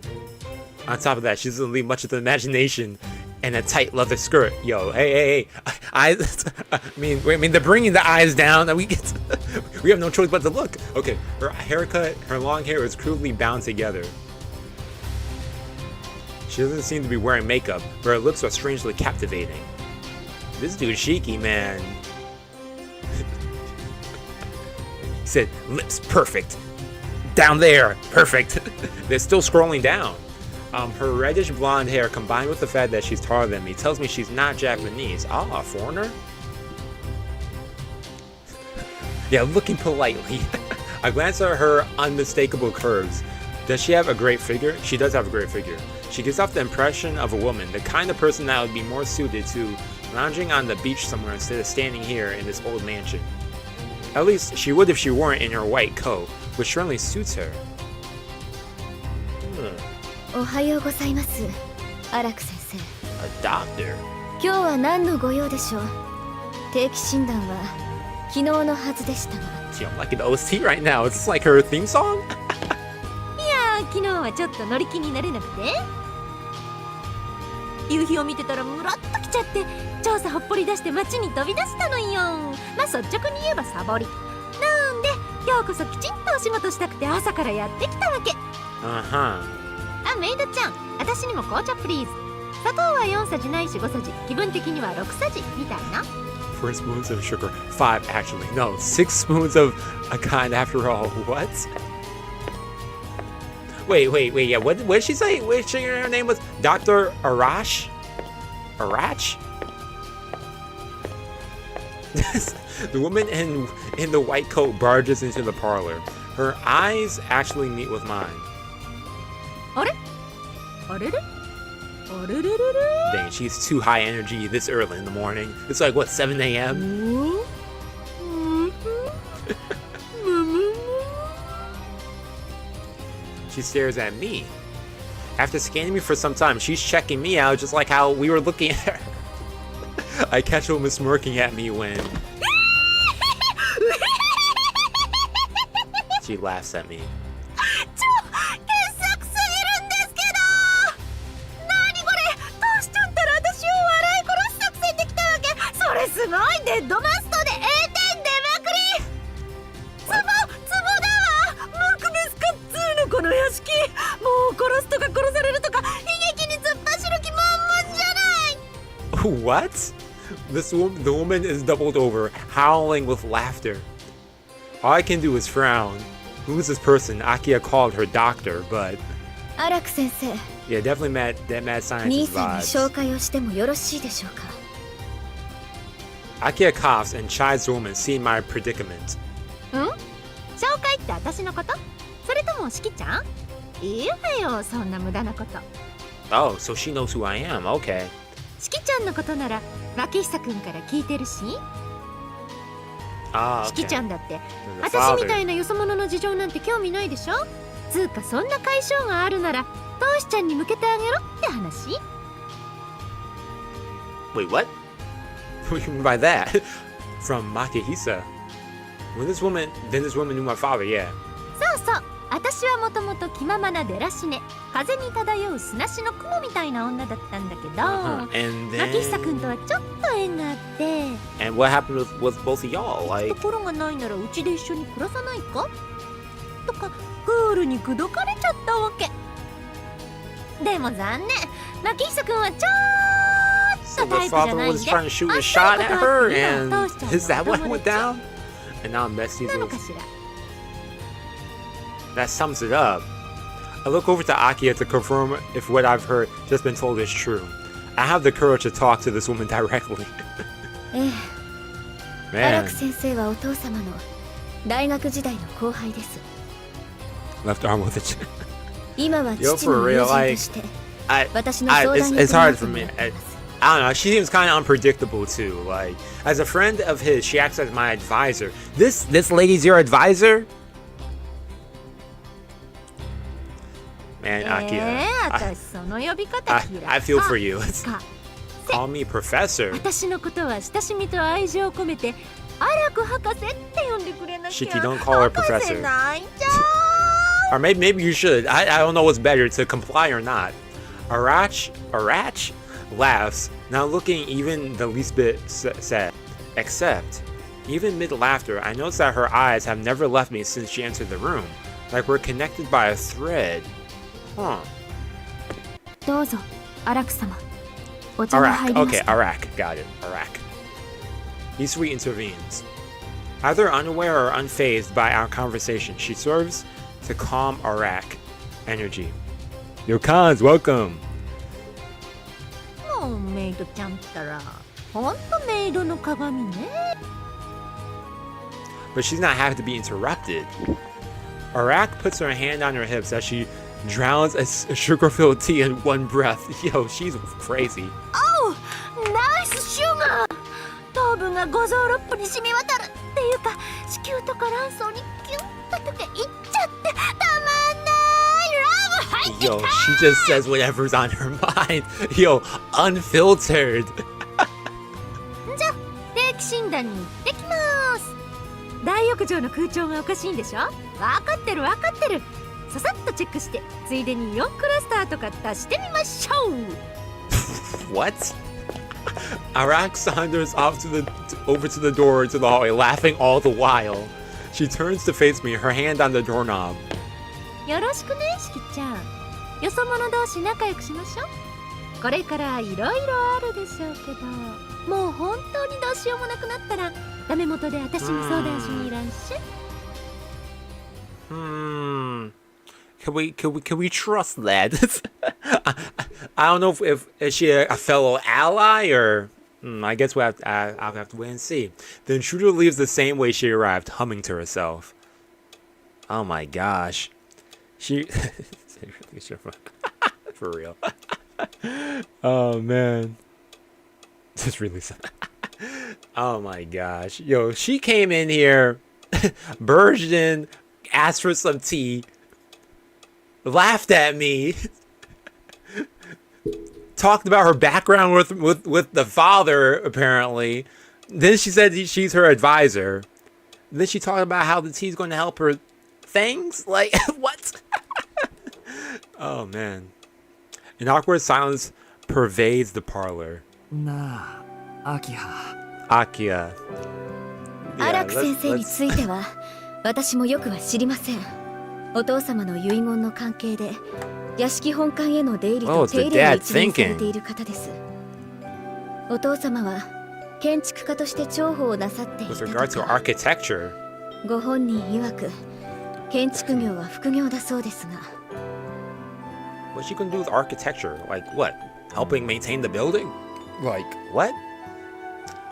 Speaker 1: On top of that, she doesn't leave much of the imagination and a tight leather skirt. Yo, hey. I mean, they're bringing the eyes down. We have no choice but to look. Okay, her haircut, her long hair is crudely bound together. She doesn't seem to be wearing makeup, but her lips are strangely captivating. This dude Shiki, man. He said, lips perfect. Down there, perfect. They're still scrolling down. Her reddish blonde hair combined with the fact that she's taller than me tells me she's not Japanese. Ah, a foreigner? Yeah, looking politely. I glance at her unmistakable curves. Does she have a great figure? She does have a great figure. She gives off the impression of a woman, the kind of person that would be more suited to lounging on the beach somewhere instead of standing here in this old mansion. At least she would if she weren't in her white coat, which certainly suits her.
Speaker 2: おはようございます、アラク先生。
Speaker 1: A doctor?
Speaker 2: 今日は何のご用でしょう。定期診断は昨日のはずでしたが。
Speaker 1: Gee, I'm liking the OST right now. Is this like her theme song?
Speaker 2: いやー、昨日はちょっと乗り気になれなくて。夕日を見てたらムラっとき
Speaker 4: ちゃって調査ほっぽり出して街に飛び出したのよ。まあ率直に言えばサボりなんで、今日こそきちんとお仕事したくて朝からやってきたわけ。あ、メイドちゃん、私にも紅茶プリーズ。砂糖は4さじないし5さじ、気分的には6さじみたいな。
Speaker 1: 4 spoons of sugar. 5 actually. No, 6 spoons of a kind after all. What? Wait, yeah. What did she say? Her name was Dr. Arash? Arach? The woman in the white coat barges into the parlor. Her eyes actually meet with mine. Dang, she's too high energy this early in the morning. It's like, what, 7 a.m.? She stares at me. After scanning me for some time, she's checking me out just like how we were looking at her. I catch a woman smirking at me when she laughs at me. What? The woman is doubled over, howling with laughter. All I can do is frown. Who's this person? Akiha called her doctor, but... Yeah, definitely mad scientist vibes. Akiha coughs and chides the woman, seeing my predicament.
Speaker 4: 紹介って私のこと？それともしきちゃん？いいわよ、そんな無駄なこと。
Speaker 1: Oh, so she knows who I am. Okay.
Speaker 4: しきちゃんのことなら牧久くんから聞いてるし。しきちゃんだって私みたいなよそ者の事情なんて興味ないでしょ。つうかそんな解消があるならトシちゃんに向けてあげろって話。
Speaker 1: Wait, what? What do you mean by that? From Makihisa? This woman knew my father, yeah.
Speaker 4: そうそう、私はもともと気ままなデラシネ、風に漂う砂しの雲みたいな女だったんだけど、牧久くんとはちょっと縁があって。
Speaker 1: And what happened with both of y'all? Like...
Speaker 4: ところがないならうちで一緒に暮らさないかとかクールに口説かれちゃったわけ。でも残念、牧久くんはちょっとタイプじゃないんで、あっさり断ってトシちゃんのお友達。
Speaker 1: Is that what went down? And now I'm besties with... That sums it up. I look over to Akiha to confirm if what I've heard just been told is true. I have the courage to talk to this woman directly. Man. Left arm with it. Yo, for real, like... it's hard for me. I don't know, she seems kind of unpredictable too. Like, as a friend of his, she acts as my advisor. This lady's your advisor? Man, Akiha, I feel for you. Call me professor. Shiki, don't call her professor. Or maybe you should. I don't know what's better, to comply or not. Arach laughs, not looking even the least bit sad. Except, even mid-laughter, I notice that her eyes have never left me since she entered the room. Like we're connected by a thread. Huh. Arak. Okay, Arak. Got it. Arak. Isui intervenes. Either unaware or unfazed by our conversation, she serves to calm Arak energy. Yo, Cons, welcome. But she's not happy to be interrupted. Arak puts her hand on her hips as she drowns a sugar-filled tea in one breath. Yo, she's crazy.
Speaker 4: Oh, nice sugar! 糖分が五臓六腑に染み渡るっていうか、子宮とか卵巣にキュッと溶けいっちゃってたまんないラブ入ってきた。
Speaker 1: Yo, she just says whatever's on her mind. Yo, unfiltered.
Speaker 4: じゃ、定期診断に行ってきます。大浴場の空調がおかしいんでしょ。わかってるわかってる。ささっとチェックして、ついでにイオンクラスターとか足してみましょう。
Speaker 1: What? Arak saunters over to the door to the hallway, laughing all the while. She turns to face me, her hand on the doorknob.
Speaker 4: よろしくね、しきちゃん。よそ者同士仲良くしましょう。これからいろいろあるでしょうけど、もう本当にどうしようもなくなったら、ダメ元で私に相談しにいらっしゃい。
Speaker 1: Can we trust that? I don't know if is she a fellow ally or I guess I'll have to wait and see. The intruder leaves the same way she arrived, humming to herself. Oh my gosh, she for real. Oh man, just really sad. Oh my gosh, yo, she came in here, barged in, asked for some tea, laughed at me, talked about her background with the father apparently. Then she said she's her advisor. Then she talked about how the tea's going to help her things. Like what? Oh man. An awkward silence pervades the parlor.
Speaker 3: Na, Akiha.
Speaker 1: Akiha.
Speaker 2: アラク先生については私もよくは知りません。お父様の遺言の関係で屋敷本館への出入りと手入れを一任されている方です。お父様は建築家として重宝をなさっていたとか。ご本人曰く建築業は副業だそうですが。
Speaker 1: What's she gonna do with architecture? Like what? Helping maintain the building? Like what?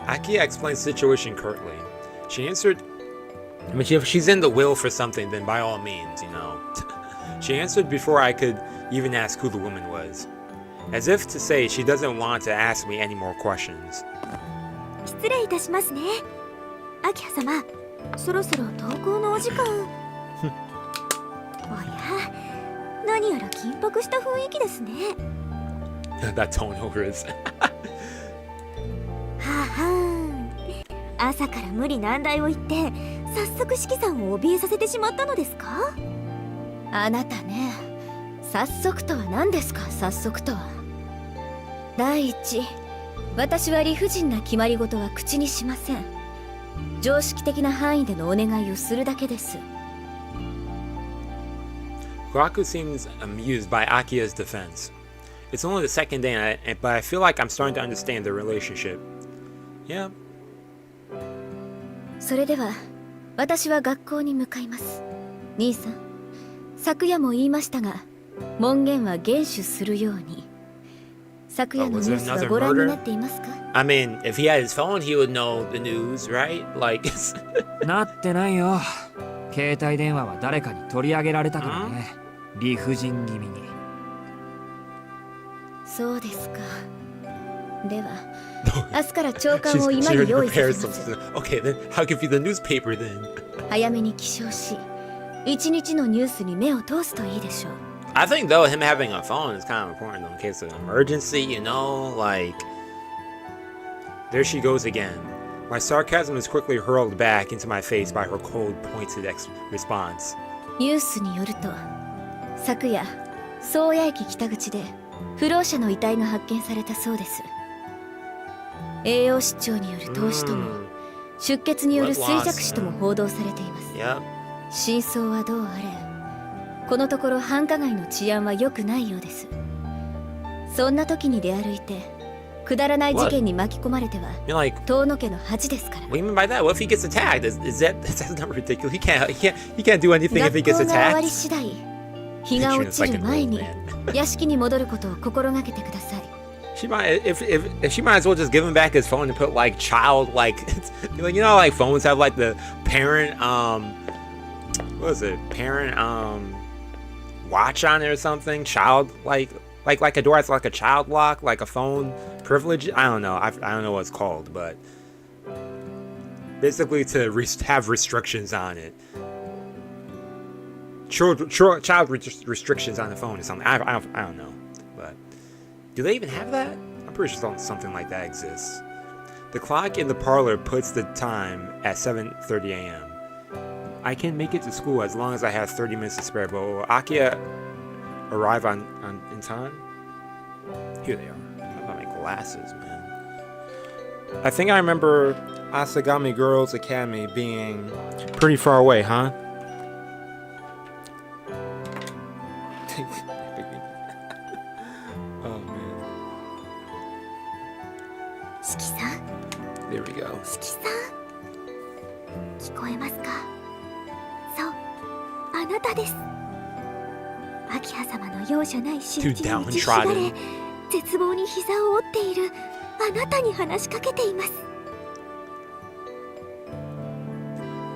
Speaker 1: Akiha explains the situation curtly. She answered, I mean, if she's in the will for something, then by all means, you know. She answered before I could even ask who the woman was. As if to say she doesn't want to ask me any more questions.
Speaker 4: 失礼いたしますね。秋葉様、そろそろ登校のお時間。おや、何やら緊迫した雰囲気ですね。
Speaker 1: That tone over is.
Speaker 4: ははん。朝から無理難題を言って、早速四季さんを怯えさせてしまったのですか？
Speaker 2: あなたね、早速とは何ですか？早速とは。第一、私は理不尽な決まり事は口にしません。常識的な範囲でのお願いをするだけです。
Speaker 1: Kuraku seems amused by Akiha's defense. It's only the second day, but I feel like I'm starting to understand the relationship. Yeah.
Speaker 2: それでは、私は学校に向かいます。兄さん、昨夜も言いましたが、門限は厳守するように。昨夜のニュースはご覧になっていますか？
Speaker 1: I mean, if he had his phone, he would know the news, right? Like,
Speaker 3: なってないよ。携帯電話は誰かに取り上げられたからね。理不尽気味に。
Speaker 2: そうですか。では、明日から朝刊を今に用意させます。
Speaker 1: Okay, then I'll give you the newspaper then.
Speaker 2: 早めに起床し、一日のニュースに目を通すといいでしょう。
Speaker 1: I think though him having a phone is kind of important though, in case of an emergency, you know, like there she goes again. My sarcasm is quickly hurled back into my face by her cold, pointed response.
Speaker 2: ニュースによると、昨夜宗谷駅北口で不老者の遺体が発見されたそうです。栄養失調による凍死とも、出血による衰弱死とも報道されています。真相はどうあれ、このところ繁華街の治安は良くないようです。そんな時に出歩いてくだらない事件に巻き込まれては遠野家の恥ですから。
Speaker 1: What do you mean by that? What if he gets attacked? Is that's not ridiculous? He can't do anything if he gets
Speaker 2: 学校が終わ
Speaker 1: attacked.
Speaker 2: り次第、日が落ちる前に屋敷に戻ることを心がけてください。
Speaker 1: She might if she might as well just give him back his phone and put like child like you know like phones have like the parent what is it, parent watch on it or something, child like a door has like a child lock, like a phone privilege. I don't know what it's called, but basically to have restrictions on it. Child restrictions on the phone or something. I don't know, but do they even have that? I'm pretty sure something like that exists. The clock in the parlor puts the time at 7:30 a.m. I can make it to school as long as I have 30 minutes to spare, but will Akiha arrive in time? Here they are. How about my glasses, man? I think I remember Asagami Girls Academy being pretty far away, huh? Oh man.
Speaker 2: 四季さん
Speaker 1: There we go.
Speaker 2: 四季さん聞こえますか？そうあなたです。秋葉様の容赦ない仕打ちに打ちひしがれ絶望に膝を折っているあなたに話しかけています。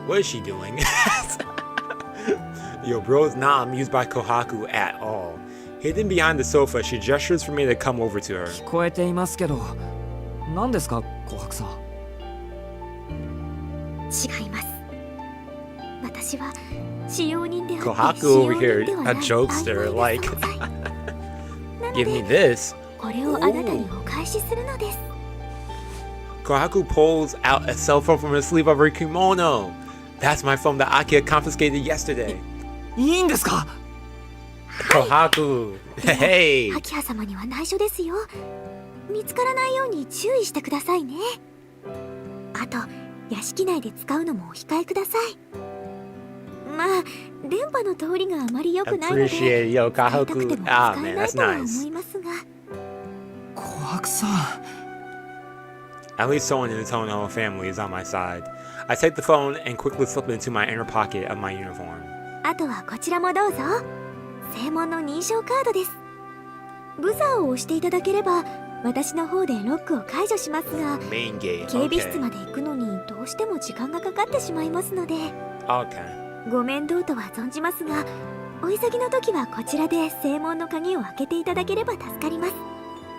Speaker 1: What is she doing? Yo, bro is not amused by Kohaku at all. Hidden behind the sofa, she gestures for me to come over to her.
Speaker 3: 聞こえていますけど、何ですか、琥珀さん。
Speaker 2: 違います。私は使用人であって
Speaker 1: Kohaku over
Speaker 2: 使用人
Speaker 1: here,
Speaker 2: では
Speaker 1: a
Speaker 2: ない
Speaker 1: jokester,
Speaker 2: 曖昧
Speaker 1: like,
Speaker 2: な存在。なの
Speaker 1: give me
Speaker 2: で
Speaker 1: this.
Speaker 2: これをあなたにお返しするのです。
Speaker 1: Kohaku pulls out a cell phone from the sleeve of her kimono. That's my phone that Akiha confiscated yesterday.
Speaker 3: いいんですか？
Speaker 1: Kohaku, hey.
Speaker 2: 秋葉様には内緒ですよ。見つからないように注意してくださいね。あと屋敷内で使うのもお控えください。まあ電波の通りがあまり良くないので
Speaker 1: Appreciate it, yo,
Speaker 2: 使いたくて
Speaker 1: Kohaku.
Speaker 2: も
Speaker 1: Ah,
Speaker 2: 使え
Speaker 1: man,
Speaker 2: ない
Speaker 1: that's
Speaker 2: とは思
Speaker 1: nice.
Speaker 2: いますが。
Speaker 3: 琥珀さん。
Speaker 1: At least someone in the Tohno family is on my side. I take the phone and quickly slip it into my inner pocket of my uniform.
Speaker 2: あとはこちらもどうぞ。正門の認証カードです。ブザーを押していただければ私の方でロックを解除しますが、
Speaker 1: Main gate.
Speaker 2: 警備室
Speaker 1: Okay.
Speaker 2: まで行くのにどうしても時間がかかってしまいますので
Speaker 1: Okay.
Speaker 2: ご面倒とは存じますが、お急ぎの時はこちらで正門の鍵を開けていただければ助かります。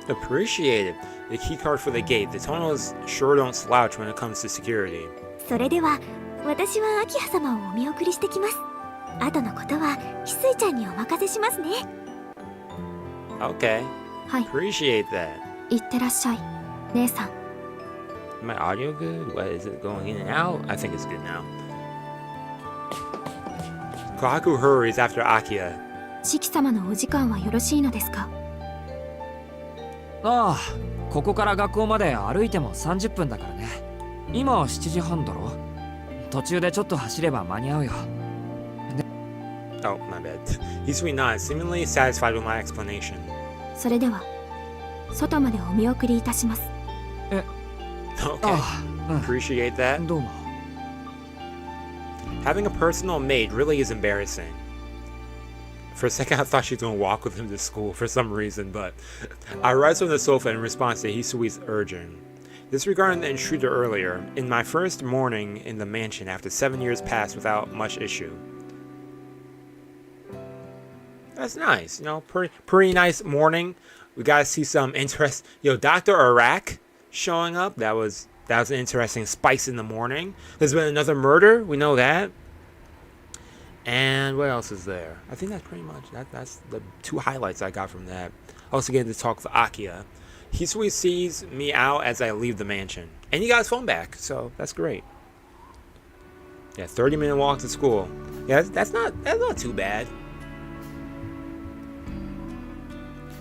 Speaker 1: Appreciate it. The key card for the gate. The Tohnos sure don't slouch when it comes to security.
Speaker 2: それでは私は秋葉様をお見送りしてきます。後のことは翡翠ちゃんにお任せしますね。
Speaker 1: Okay.
Speaker 2: はい、
Speaker 1: Appreciate that.
Speaker 2: いってらっしゃい姉さん。
Speaker 1: My audio good? What is it going in and out? I think it's good now. Kohaku hurries after Akiha.
Speaker 2: 四季様のお時間はよろしいのですか？
Speaker 3: ああ、ここから学校まで歩いても30分だからね。今は7時半だろ。途中でちょっと走れば間に合うよ。
Speaker 1: Oh, my bad. He sweet nods, seemingly satisfied with my explanation.
Speaker 2: それでは外までお見送りいたします。
Speaker 1: Okay.
Speaker 3: ああ、うん。
Speaker 1: Appreciate that.
Speaker 3: どうも。
Speaker 1: Having a personal maid really is embarrassing. For a second, I thought she was going to walk with him to school for some reason, but I rise from the sofa in response to Hisui's urging. Disregarding the intruder earlier, in my first morning in the mansion after 7 years passed without much issue. That's nice, you know, pretty nice morning. We got to see some interest. Yo, Dr. Arak showing up. That was an interesting spice in the morning. There's been another murder. We know that. And what else is there? I think that's pretty much that's the two highlights I got from that. Also getting to talk with Akiha. Hisui sees me out as I leave the mansion. And he got his phone back, so that's great. Yeah, 30-minute walk to school. Yeah, that's not too bad.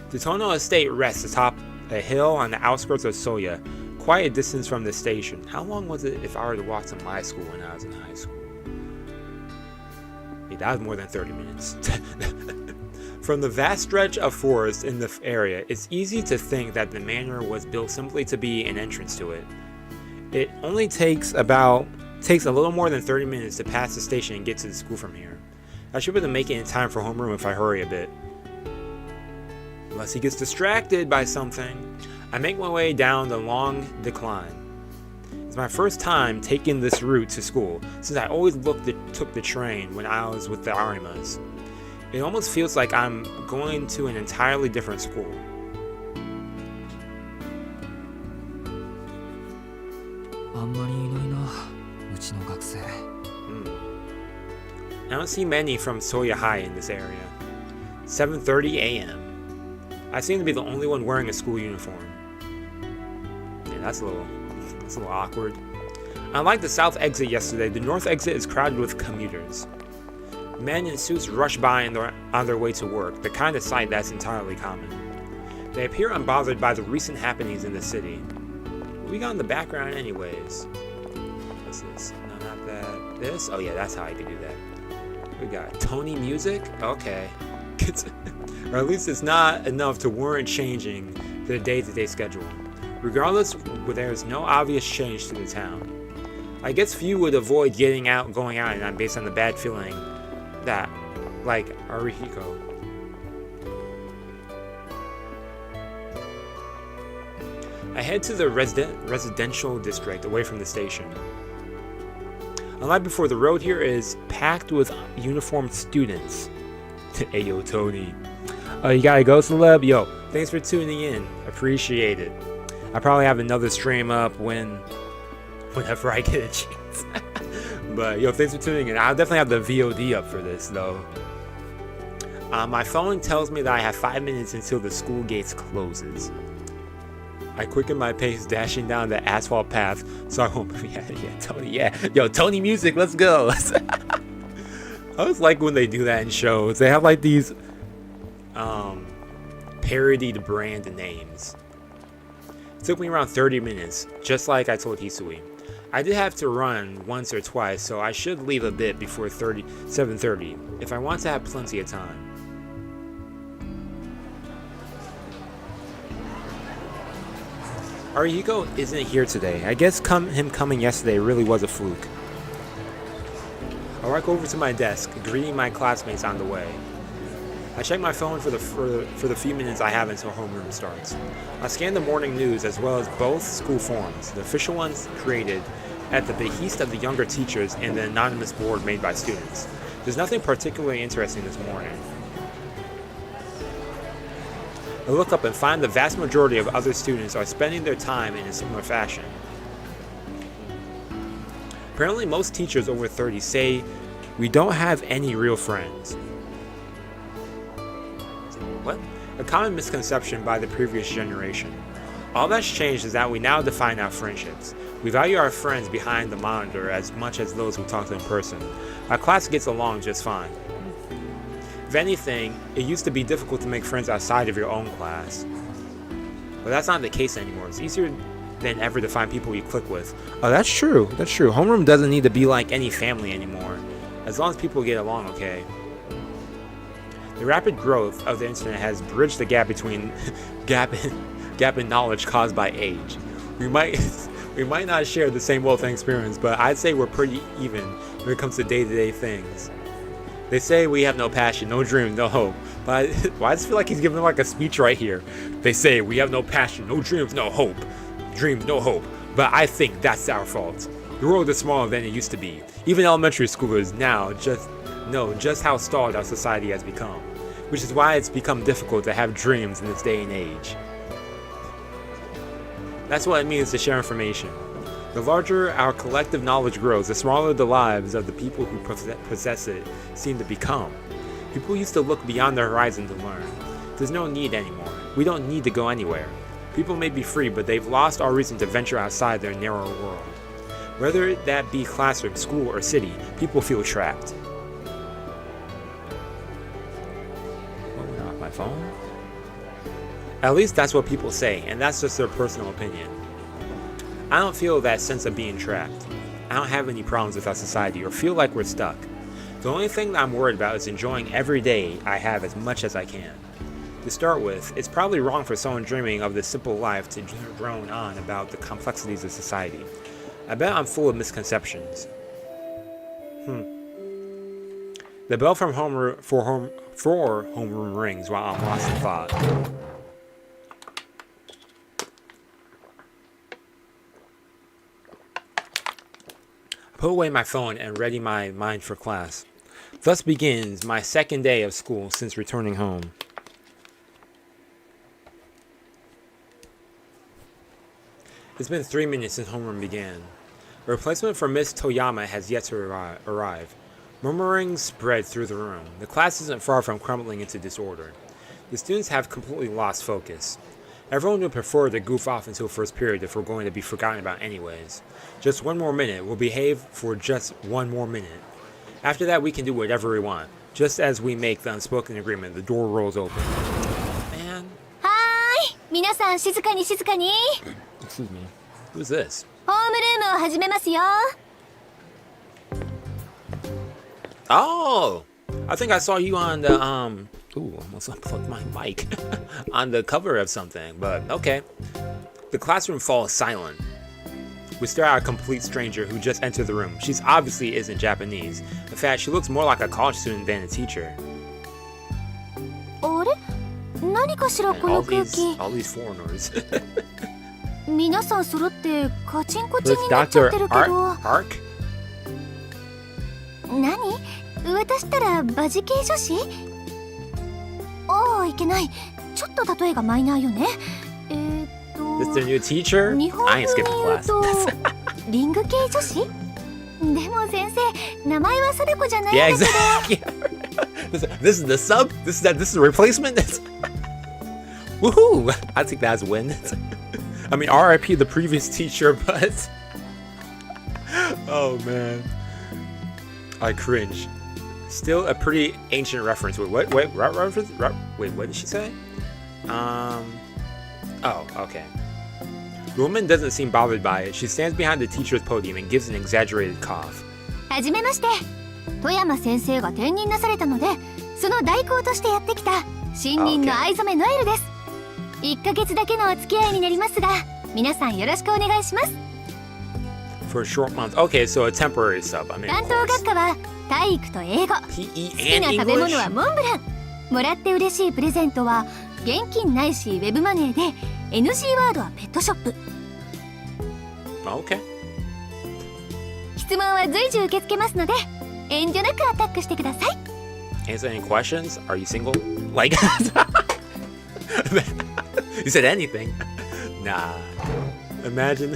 Speaker 1: The Tohno estate rests atop a hill on the outskirts of Soya, quite a distance from the station. How long was it if I were to walk to my school when I was in high school? Yeah, that was more than 30 minutes. From the vast stretch of forest in the area, it's easy to think that the manor was built simply to be an entrance to it. It only takes a little more than 30 minutes to pass the station and get to the school from here. I should be able to make it in time for homeroom if I hurry a bit. Unless he gets distracted by something. I make my way down the long decline. It's my first time taking this route to school, since I always took the train when I was with the Arimas. It almost feels like I'm going to an entirely different school. I don't see many from Soya High in this area. 7:30 a.m. I seem to be the only one wearing a school uniform. Yeah, that's a little awkward. Unlike the south exit yesterday, the north exit is crowded with commuters. Men in suits rush by on their way to work, the kind of sight that's entirely common. They appear unbothered by the recent happenings in the city. we got in the background anyways? What's this? No, not that. This? Oh yeah, that's how I can do that. We got Tony music? Okay. Or at least it's not enough to warrant changing the day-to-day schedule. Regardless, there's no obvious change to the town. I guess few would avoid going out and on based on the bad feeling that, like Arihiko. I head to the residential district away from the station. Unlike before, the road here is packed with uniformed students. Ayo, Tony. Oh, you gotta go, celeb? Yo, thanks for tuning in. Appreciate it. I probably have another stream up whenever I get a chance. But yo, thanks for tuning in. I'll definitely have the VOD up for this though. My phone tells me that I have 5 minutes until the school gates closes. I quicken my pace, dashing down the asphalt path, so I won't. Yeah, Tony, yeah. Yo, Tony music, let's go. I always like when they do that in shows. They have like these parodied brand names. It took me around 30 minutes, just like I told Hisui. I did have to run once or twice, so I should leave a bit before 7:30 if I want to have plenty of time. Arihiko isn't here today. I guess him coming yesterday really was a fluke. I walk over to my desk, greeting my classmates on the way. I check my phone for the few minutes I have until homeroom starts. I scan the morning news as well as both school forums, the official ones created at the behest of the younger teachers and the anonymous board made by students. There's nothing particularly interesting this morning. I look up and find the vast majority of other students are spending their time in a similar fashion. Apparently most teachers over 30 say we don't have any real friends. What? A common misconception by the previous generation. All that's changed is that we now define our friendships. We value our friends behind the monitor as much as those who talk to in person. Our class gets along just fine. If anything, it used to be difficult to make friends outside of your own class. But that's not the case anymore. It's easier than ever to find people you click with. Oh, that's true. That's true. Homeroom doesn't need to be like any family anymore. As long as people get along okay. The rapid growth of the internet has bridged the gap between gap in knowledge caused by age. We might not share the same wealth and experience, but I'd say we're pretty even when it comes to day-to-day things. They say we have no passion, no dream, no hope. But I just feel like he's giving them like a speech right here. They say we have no passion, no dreams, no hope. Dreams, no hope. But I think that's our fault. The world is smaller than it used to be. Even elementary schoolers now just know just how stalled our society has become. Which is why it's become difficult to have dreams in this day and age. That's what it means to share information. The larger our collective knowledge grows, the smaller the lives of the people who possess it seem to become. People used to look beyond the horizon to learn. There's no need anymore. We don't need to go anywhere. People may be free, but they've lost all reason to venture outside their narrow world. Whether that be classroom, school, or city, people feel trapped. What went off my phone? At least that's what people say, and that's just their personal opinion. I don't feel that sense of being trapped. I don't have any problems with our society or feel like we're stuck. The only thing that I'm worried about is enjoying every day I have as much as I can. To start with, it's probably wrong for someone dreaming of this simple life to drone on about the complexities of society. I bet I'm full of misconceptions. The bell from homeroom rings while I'm lost in thought. Put away my phone and ready my mind for class. Thus begins my second day of school since returning home. It's been 3 minutes since homeroom began. A replacement for Miss Toyama has yet to arrive. Murmurings spread through the room. The class isn't far from crumbling into disorder. The students have completely lost focus. Everyone would prefer to goof off until first period if we're going to be forgotten about anyways. Just one more minute. We'll behave for just one more minute. After that, we can do whatever we want. Just as we make the unspoken agreement, the door rolls open. Man.
Speaker 2: Hi! 皆さん静かに静かに。
Speaker 1: Excuse me. Who's this?
Speaker 2: ホームルームを始めますよ。
Speaker 1: Oh, I think I saw you on the Ooh, almost unplugged my mic. On the cover of something, but okay. The classroom falls silent. We stare at a complete stranger who just entered the room. She's obviously isn't Japanese. In fact, she looks more like a college student than a teacher.
Speaker 2: あれ？何かしら
Speaker 1: And
Speaker 2: この空気。
Speaker 1: all these foreigners.
Speaker 2: 皆さん揃ってカチンコチン
Speaker 1: This
Speaker 2: になっちゃ
Speaker 1: Dr.
Speaker 2: ってるけど。
Speaker 1: Arc?
Speaker 2: 何？私ったらバジ系女子？ああ、いけない。ちょっと例えがマイナーよね。
Speaker 1: This the new teacher?
Speaker 2: 日本
Speaker 1: I
Speaker 2: 風
Speaker 1: ain't
Speaker 2: に
Speaker 1: skipping
Speaker 2: 言う
Speaker 1: class.
Speaker 2: とリング系女子？でも先生、名前は貞子じゃないん
Speaker 1: Yeah,
Speaker 2: だけど。
Speaker 1: exactly. This is the sub? This is the replacement? Woohoo! I think that's a win. I mean, RIP the previous teacher, but... Oh, man. I cringe. Still a pretty ancient reference. Wait, reference? Wait, what did she say? Oh, okay. The woman doesn't seem bothered by it. She stands behind the teacher's podium and gives an exaggerated cough.
Speaker 2: はじめまして。富山先生が転任なされたので、その代行としてやってきた新任の藍染ノエルです。1ヶ月だけのお付き合いになりますが、皆さんよろしくお願いします。
Speaker 1: For a short month. Okay, so a temporary sub. I mean,
Speaker 2: 担
Speaker 1: of
Speaker 2: 当
Speaker 1: course.
Speaker 2: 学科は体育と英語。
Speaker 1: PE
Speaker 2: 好き
Speaker 1: and
Speaker 2: な食べ物
Speaker 1: English?
Speaker 2: はモンブラン。もらって嬉しいプレゼントは現金ないしウェブマネーで、 NG ワードはペットショップ。
Speaker 1: Okay.
Speaker 2: 質問は随時受け付けますので、遠慮なくアタックしてください。
Speaker 1: Answer any questions? Are you single? Like, you said anything? Nah. Imagine.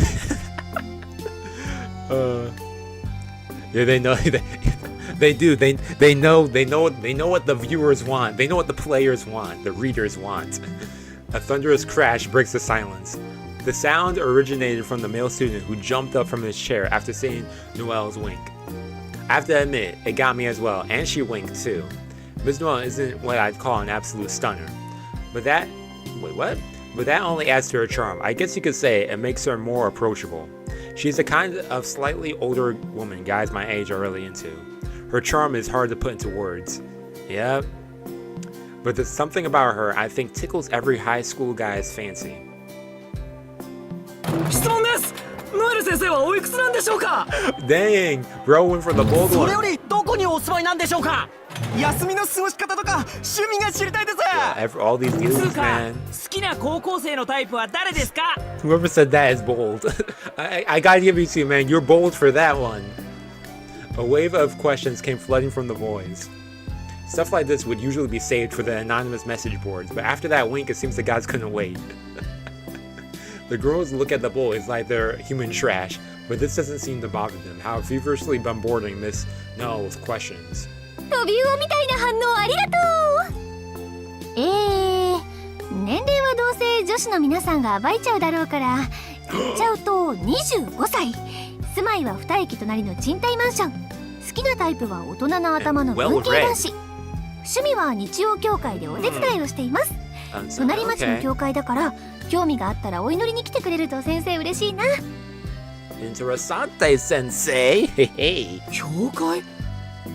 Speaker 1: Yeah, they know. They do. They know what the viewers want. They know what the players want. The readers want. A thunderous crash breaks the silence. The sound originated from the male student who jumped up from his chair after seeing Noelle's wink. I have to admit, it got me as well, and she winked too. Ms. Noelle isn't what I'd call an absolute stunner. But that... Wait, what? But that only adds to her charm. I guess you could say it makes her more approachable. She's the kind of slightly older woman guys my age are really into. Her charm is hard to put into words. Yep. But there's something about her I think tickles every high school guy's fancy.
Speaker 3: 質問です。ノエル先生はおいくつなんでしょうか。
Speaker 1: Dang, bro went for the bold
Speaker 5: それよ
Speaker 1: one.
Speaker 5: りどこにお住まいなんでしょうか。休みの過ごし方とか趣味が知りたいです。
Speaker 1: All these
Speaker 3: つう
Speaker 1: dudes,
Speaker 3: か
Speaker 1: man.
Speaker 3: 好きな高校生のタイプは誰ですか。
Speaker 1: Whoever said that is bold. I gotta give it to you, man. You're bold for that one. A wave of questions came flooding from the boys. Stuff like this would usually be saved for the anonymous message boards, but after that wink, it seems the guys couldn't wait. The girls look at the boys like they're human trash, but this doesn't seem to bother them, how feverishly bombarding Miss Noelle with questions.
Speaker 2: トビウオみたいな反応ありがとう。年齢はどうせ女子の皆さんが暴いちゃうだろうから言っちゃうと25歳。住まいは2駅隣の賃貸マンション。好きなタイプは大人の頭の文系男子。趣味は日曜教会でお手伝いをしています。隣町の教会だから興味があったらお祈りに来てくれると先生嬉しいな。
Speaker 1: Interessante, sensei. Hey.
Speaker 3: 教会？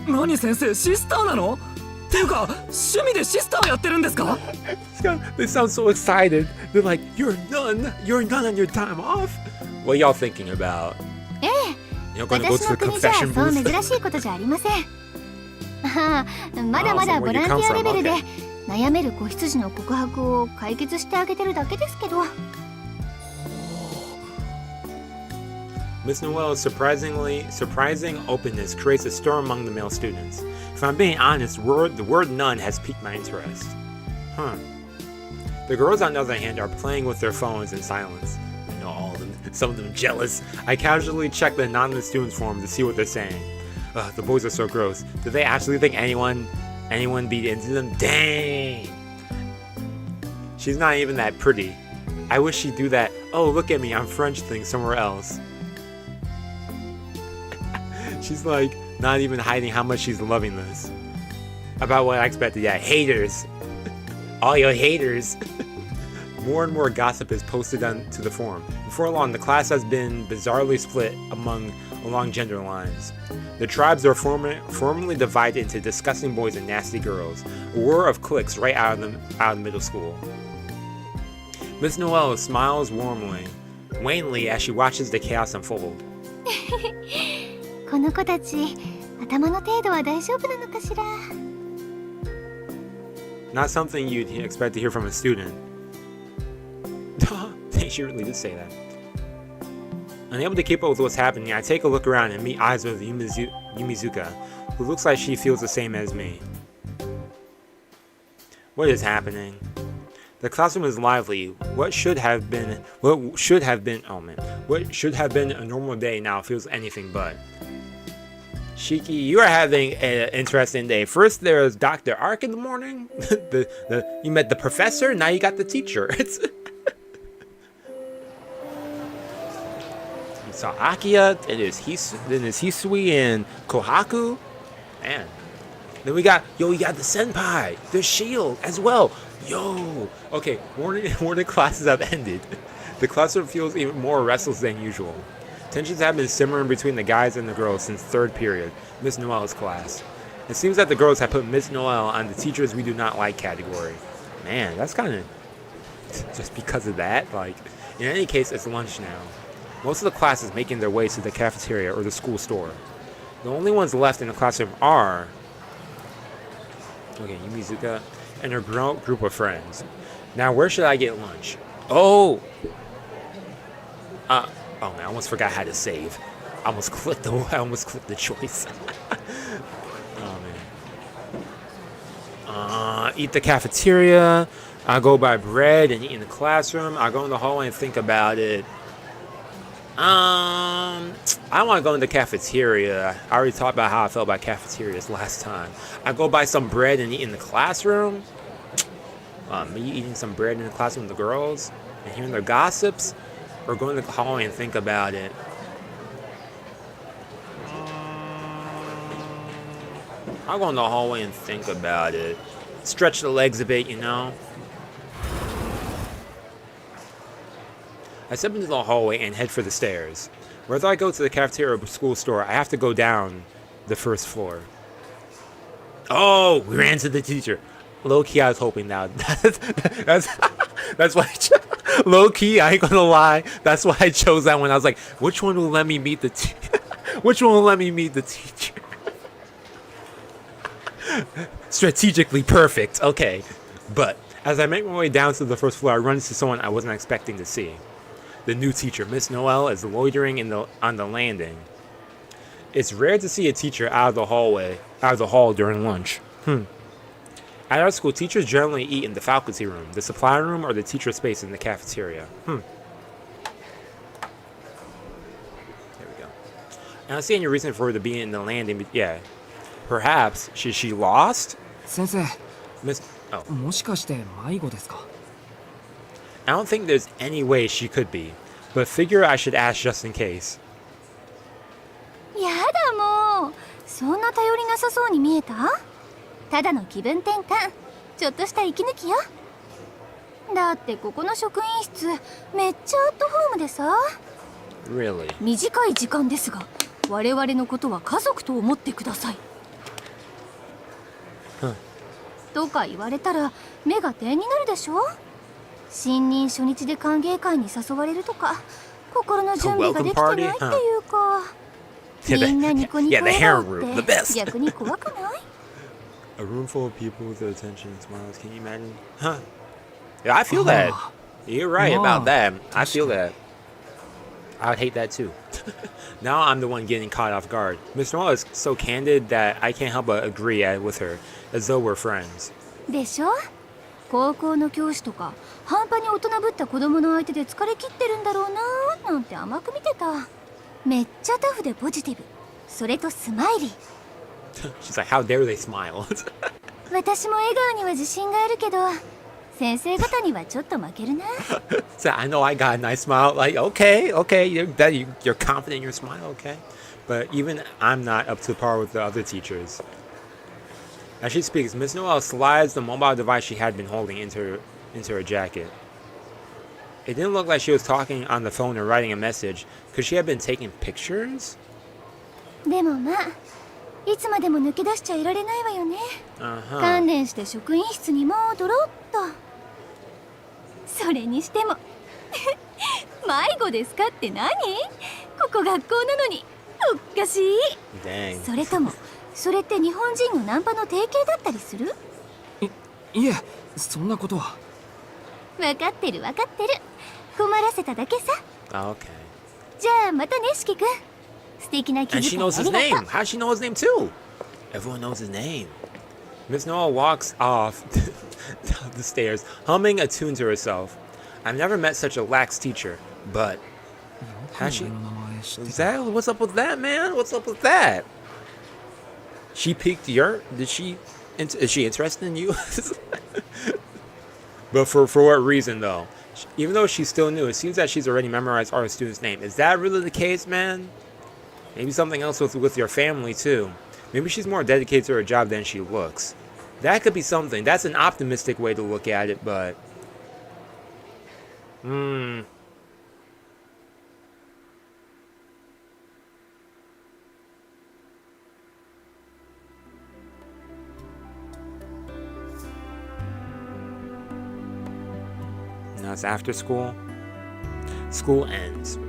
Speaker 3: 何先生シスターなの？っていうか趣味でシスターやってるんですか？
Speaker 1: They sound so excited. They're like, you're a nun on your time off? What y'all thinking about?
Speaker 2: ええ、
Speaker 1: You're gonna go
Speaker 2: 私
Speaker 1: to
Speaker 2: の
Speaker 1: the
Speaker 2: 国じゃ
Speaker 1: confession
Speaker 2: そう
Speaker 1: booth?
Speaker 2: 珍しいことじゃありません。ああ、まだまだボランティアレベルで悩める子羊の告白を解決してあげてるだけですけど。
Speaker 1: Miss Noelle's surprising openness creates a stir among the male students. If I'm being honest, the word nun has piqued my interest. Huh. The girls, on the other hand, are playing with their phones in silence. I know all of them, some of them jealous. I casually check the anonymous students forum to see what they're saying. Ugh, the boys are so gross. Do they actually think anyone be into them? Dang! She's not even that pretty. I wish she'd do that, oh look at me, I'm French thing somewhere else. She's like, not even hiding how much she's loving this. About what I expected, yeah, haters. All your haters. More and more gossip is posted onto the forum. Before long, the class has been bizarrely split along gender lines. The tribes are formally divided into disgusting boys and nasty girls. A war of cliques right out of middle school. Miss Noelle smiles wanly as she watches the chaos unfold.
Speaker 4: この子たち頭の程度は大丈夫なのかしら
Speaker 1: Not something you'd expect to hear from a student. She really did say that. Unable to keep up with what's happening, I take a look around and meet eyes with Yumizuka, who looks like she feels the same as me. What is happening? The classroom is lively. What should have been a normal day now feels anything but. Shiki, you are having an interesting day. First there's Dr. Arc in the morning. You met the professor, now you got the teacher. You saw Akiha, then there's Hisui and Kohaku. Man. Then we got the senpai, the shield as well. Yo! Okay, morning classes have ended. The classroom feels even more restless than usual. Tensions have been simmering between the guys and the girls since third period, Miss Noelle's class. It seems that the girls have put Miss Noelle on the teachers we do not like category. Man, that's kind of just because of that. Like, in any case, it's lunch now. Most of the class is making their way to the cafeteria or the school store. The only ones left in the classroom are Yumizuka and her group of friends. Now, where should I get lunch? Oh man, I almost forgot how to save. I almost clicked the choice. Oh man. Eat the cafeteria. I go buy bread and eat in the classroom. I go in the hallway and think about it. I want to go in the cafeteria. I already talked about how I felt about cafeterias last time. I go buy some bread and eat in the classroom. Me eating some bread in the classroom with the girls and hearing their gossips, or going to the hallway and think about it. I'll go in the hallway and think about it. Stretch the legs a bit, you know. I step into the hallway and head for the stairs. Whether I go to the cafeteria or school store, I have to go down the first floor. Oh, we ran to the teacher. Low key, I was hoping now. That's why. Low key, I ain't gonna lie. That's why I chose that one. I was like, which one will let me meet the which one will let me meet the teacher? Strategically perfect. Okay, but as I make my way down to the first floor, I run into someone I wasn't expecting to see. The new teacher, Miss Noelle, is loitering on the landing. It's rare to see a teacher out of the hall during lunch. At our school, teachers generally eat in the faculty room, the supply room, or the teacher space in the cafeteria. There we go. I don't see any reason for her to be in the landing. Yeah, perhaps she lost.
Speaker 3: 先生、
Speaker 1: Miss. Oh,
Speaker 3: もしかして迷子ですか?
Speaker 1: I don't think there's any way she could be, but figure I should ask just in case.
Speaker 4: やだもうそんな頼りなさそうに見えたただの気分転換ちょっとした息抜きよだってここの職員室めっちゃアットホームでさ
Speaker 1: Really?
Speaker 4: 短い時間ですが我々のことは家族と思ってください、とか言われたら目が点になるでしょ新任初日で歓迎会に誘われるとか心の準備ができてないっていうかみんなニコニコ笑顔って逆に怖くない
Speaker 1: A room full of people with attention and smiles. Can you imagine? Huh? Yeah, I feel that. You're right about that. I feel that. I would hate that too. Now I'm the one getting caught off guard. Miss Noelle is so candid that I can't help but agree with her, as though we're friends.
Speaker 4: でしょ高校の教師とか半端に大人ぶった子供の相手で疲れ切ってるんだろうなーなんて甘く見てためっちゃタフでポジティブそれとスマイリー
Speaker 1: She's like, how dare they smile?
Speaker 4: 私も笑顔には自信があるけど先生方にはちょっと負けるな
Speaker 1: So I know I got a nice smile. Like, okay, you're confident in your smile, okay? But even I'm not up to par with the other teachers. As she speaks, Miss Noelle slides the mobile device she had been holding into her jacket. It didn't look like she was talking on the phone or writing a message. Could she have been taking pictures?
Speaker 2: でもまあいつまでも抜け出しちゃいられないわよね。観念して職員室に戻ろうっと。それにしても迷子ですかって何？ここ学校なのにおかしい。それともそれって日本人のナンパの定型だったりする？
Speaker 3: いえ、そんなことは。
Speaker 2: 分かってる分かってる。困らせただけさ。
Speaker 1: Okay.
Speaker 2: じゃあまたね、四季君。素敵な気
Speaker 1: And
Speaker 2: 遣
Speaker 1: she
Speaker 2: い
Speaker 1: knows
Speaker 2: あ
Speaker 1: his
Speaker 2: りがと
Speaker 1: name.
Speaker 2: う。
Speaker 1: How does she know his name too? Everyone knows his name. Miss Noel walks off down the stairs, humming a tune to herself. I've never met such a lax teacher, but has she? Is that what's up with that, man? What's up with that? She piqued your? Did she? Is she interested in you? But for what reason though? Even though she's still new, it seems that she's already memorized our student's name. Is that really the case, man? Maybe something else with your family too. Maybe she's more dedicated to her job than she looks. That could be something. That's an optimistic way to look at it, but now it's after school. School ends.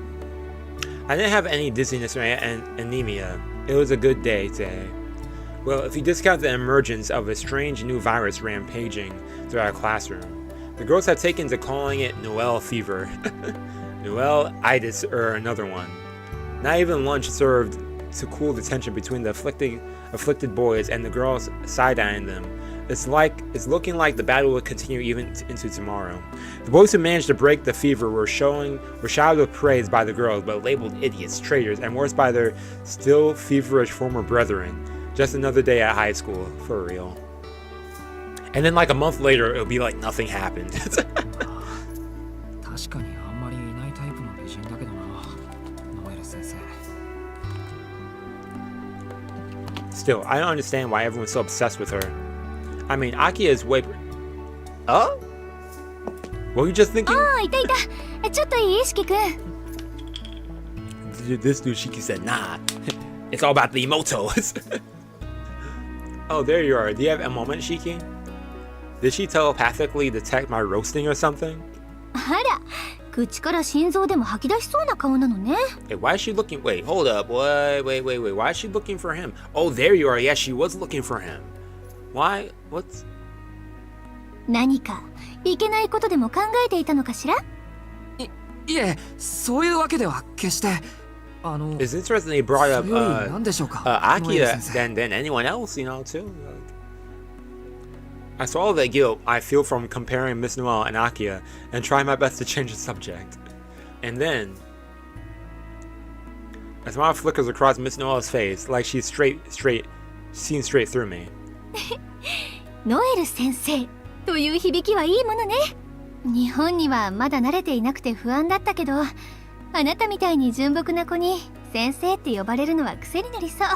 Speaker 1: I didn't have any dizziness or anemia. It was a good day today. Well, if you discount the emergence of a strange new virus rampaging through our classroom, the girls have taken to calling it Noel fever. Noel-itis or another one. Not even lunch served to cool the tension between the afflicted boys and the girls side-eyeing them. It's looking like the battle will continue even into tomorrow. The boys who managed to break the fever were showered with praise by the girls, but labeled idiots, traitors, and worse by their still feverish former brethren. Just another day at high school, for real. And then like a month later, it'll be like nothing happened.
Speaker 3: 確かにあんまりいないタイプの美人だけどな、ノエル先生。
Speaker 1: Still, I don't understand why everyone's so obsessed with her. I mean, Akiha is way... Oh? What were you just thinking?
Speaker 2: ああ、いたいた。ちょっといい、四季君。
Speaker 1: This dude Shiki said, nah. It's all about the emotos. Oh, there you are. Do you have a moment, Shiki? Did she telepathically detect my roasting or something?
Speaker 2: あら、口から心臓でも吐き出しそうな顔なのね。
Speaker 1: Hey, why is she looking... Wait, hold up. Wait. Why is she looking for him? Oh, there you are. Yeah, she was looking for him. Why? What's...
Speaker 2: 何かいけないことでも考えていたのかしら？
Speaker 3: いえ、そういうわけでは決して。
Speaker 1: It's interesting they brought up
Speaker 3: それより何でしょうか、ノエル
Speaker 1: Akiha
Speaker 3: 先生。
Speaker 1: than anyone else, you know, too. I saw all the guilt I feel from comparing Miss Noel and Akiha and trying my best to change the subject. And then, a smile flickers across Miss Noel's face, like she's seen straight through me.
Speaker 2: ノエル先生という響きはいいものね。日本にはまだ慣れていなくて不安だったけど、あなたみたいに純朴な子に先生って呼ばれるのは癖になりそう。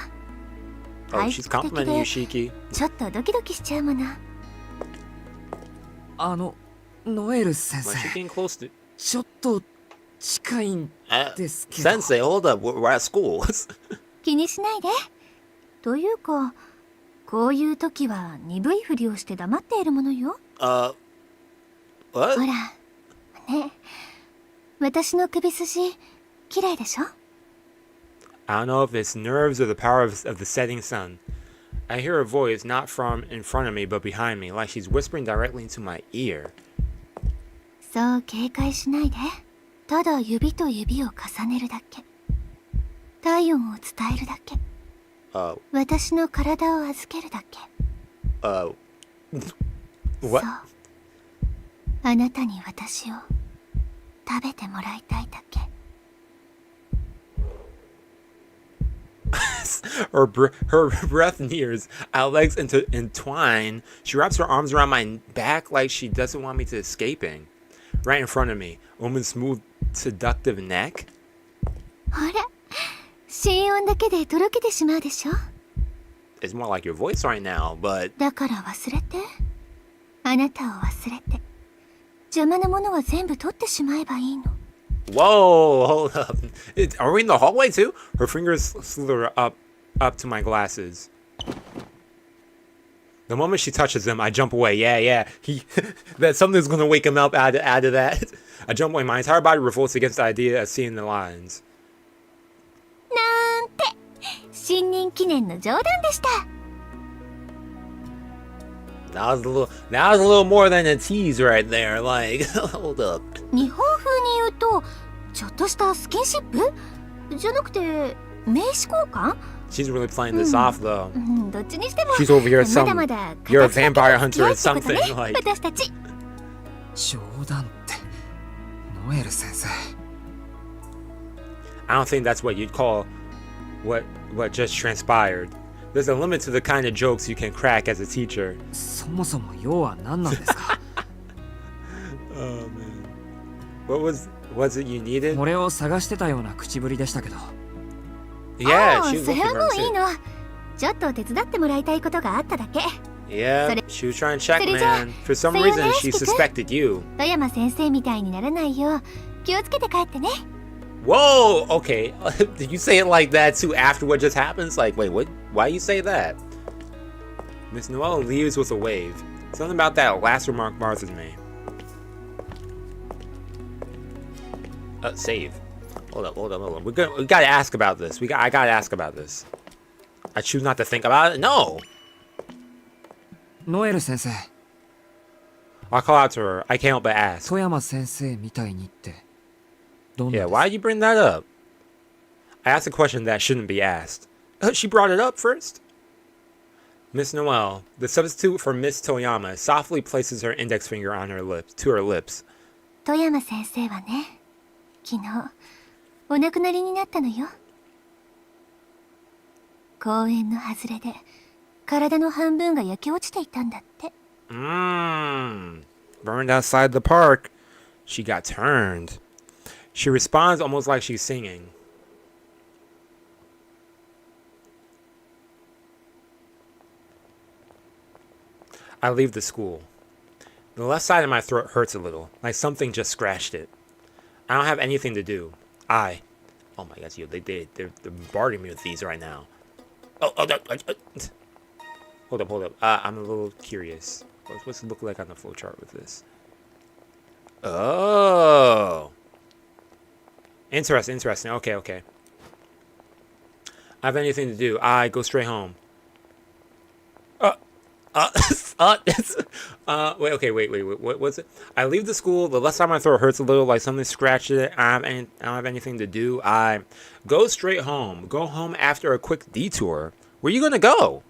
Speaker 1: Oh, she's complimenting you, Shiki.
Speaker 2: ちょっとドキドキしちゃうもの。
Speaker 3: ノエル先
Speaker 1: Why is she
Speaker 3: 生、
Speaker 1: getting close to...
Speaker 3: ちょっと近いんですけど。
Speaker 1: Sensei, hold up. We're at school.
Speaker 2: 気にしないで。というか、こういう時は鈍いふりをして黙っているものよ。
Speaker 1: What?
Speaker 2: ほら、ね、私の首筋、綺麗でしょ？
Speaker 1: I don't know if it's nerves or the power of the setting sun. I hear a voice not from in front of me but behind me, like she's whispering directly into my ear.
Speaker 2: そう警戒しないで。ただ指と指を重ねるだけ。体温を伝えるだけ。私の体を預けるだけ。
Speaker 1: What?
Speaker 2: そう。あなたに私を食べてもらいたいだけ。
Speaker 1: Her breath nears. Our legs entwine. She wraps her arms around my back like she doesn't want me to escaping. Right in front of me, a woman's smooth, seductive neck.
Speaker 2: ほら、心音だけでとろけてしまうでしょ。
Speaker 1: It's more like your voice right now, but...
Speaker 2: だから忘れて。あなたを忘れて。邪魔なものは全部取ってしまえばいいの。
Speaker 1: Whoa, hold up. Are we in the hallway too? Her fingers slither up to my glasses. The moment she touches them, I jump away. Yeah. That something's gonna wake him up out of that. I jump away. My entire body revolts against the idea of seeing the lines.
Speaker 2: なんて新任記念の冗談でした。
Speaker 1: That was a little more than a tease right there. Like, hold up.
Speaker 2: 日本風に言うとちょっとしたスキンシップじゃなくて名刺交換。
Speaker 1: She's really playing this off though.
Speaker 2: どっちにしても
Speaker 1: She's over here
Speaker 2: まだ
Speaker 1: some.
Speaker 2: まだ
Speaker 1: You're a
Speaker 2: 形だけ
Speaker 1: vampire
Speaker 2: の
Speaker 1: hunter
Speaker 2: 付き合
Speaker 1: or
Speaker 2: いってことね
Speaker 1: something. Like,
Speaker 2: 私たち。
Speaker 3: 冗談ってノエル先生。
Speaker 1: I don't think that's what you'd call what just transpired. There's a limit to the kind of jokes you can crack as a teacher.
Speaker 3: そもそも要は何なんですか？
Speaker 1: Oh man. What was it you needed?
Speaker 3: これを探してたような口ぶりでしたけど。
Speaker 1: Yeah,
Speaker 2: ああ
Speaker 1: she was
Speaker 2: それ
Speaker 1: looking
Speaker 2: はも
Speaker 1: for
Speaker 2: ういい
Speaker 1: him
Speaker 2: の。ちょっと手伝ってもらいたいことがあっただけ。
Speaker 1: Yeah, she was trying to check,
Speaker 2: それじゃあ、
Speaker 1: man. For some
Speaker 2: さよ
Speaker 1: reason,
Speaker 2: なら
Speaker 1: she
Speaker 2: しきくん。
Speaker 1: suspected you.
Speaker 2: 富山先生みたいにならないよう気をつけて帰ってね。
Speaker 1: Whoa, okay. Did you say it like that too after what just happens? Like, wait, what? Why you say that? Miss Noelle leaves with a wave. Something about that last remark bothers me. Save. Hold up. We gotta ask about this. I gotta ask about this. I choose not to think about it? No!
Speaker 3: ノエル先生、
Speaker 1: I'll call out to her. I can't help but ask.
Speaker 3: 富山先生みたいにってどんな
Speaker 1: Yeah,
Speaker 3: です
Speaker 1: why'd you bring that up? I asked a question that shouldn't be asked. She brought it up first? Miss Noelle, the substitute for Miss Toyama, softly places her index finger on her lips, to her lips.
Speaker 2: 富山先生はね、昨日お亡くなりになったのよ。公園の外れで体の半分が焼け落ちていたんだって。
Speaker 1: Burned outside the park. She got turned. She responds almost like she's singing. I leave the school. The left side of my throat hurts a little, like something just scratched it. I don't have anything to do. Oh my gosh, they're bombarding me with these right now. Hold up. I'm a little curious. What's it look like on the flowchart with this? Oh. Interesting. Okay. I have anything to do. I go straight home. Wait. What was it? I leave the school. The left side of my throat hurts a little, like something scratched it. I don't have anything to do. I go straight home. Go home after a quick detour. Where you gonna go?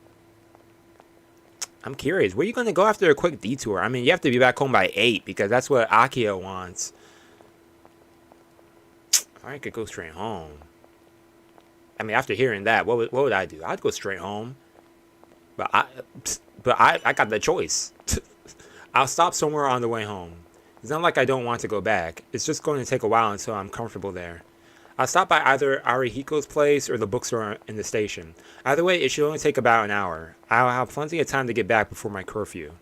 Speaker 1: I'm curious. Where you gonna go after a quick detour? I mean, you have to be back home by 8 because that's what Akiha wants. If I could go straight home. I mean, after hearing that, what would I do? I'd go straight home. But I got the choice. I'll stop somewhere on the way home. It's not like I don't want to go back. It's just going to take a while until I'm comfortable there. I'll stop by either Arihiko's place or the bookstore in the station. Either way, it should only take about an hour. I'll have plenty of time to get back before my curfew.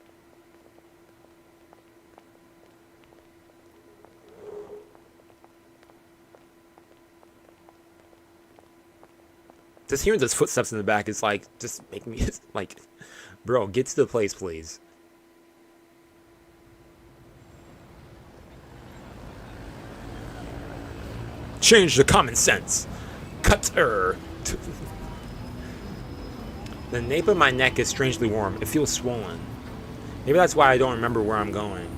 Speaker 1: Just hearing those footsteps in the back is like, just making me like, bro, get to the place, please. Change the common sense. Cutter. The nape of my neck is strangely warm. It feels swollen. Maybe that's why I don't remember where I'm going.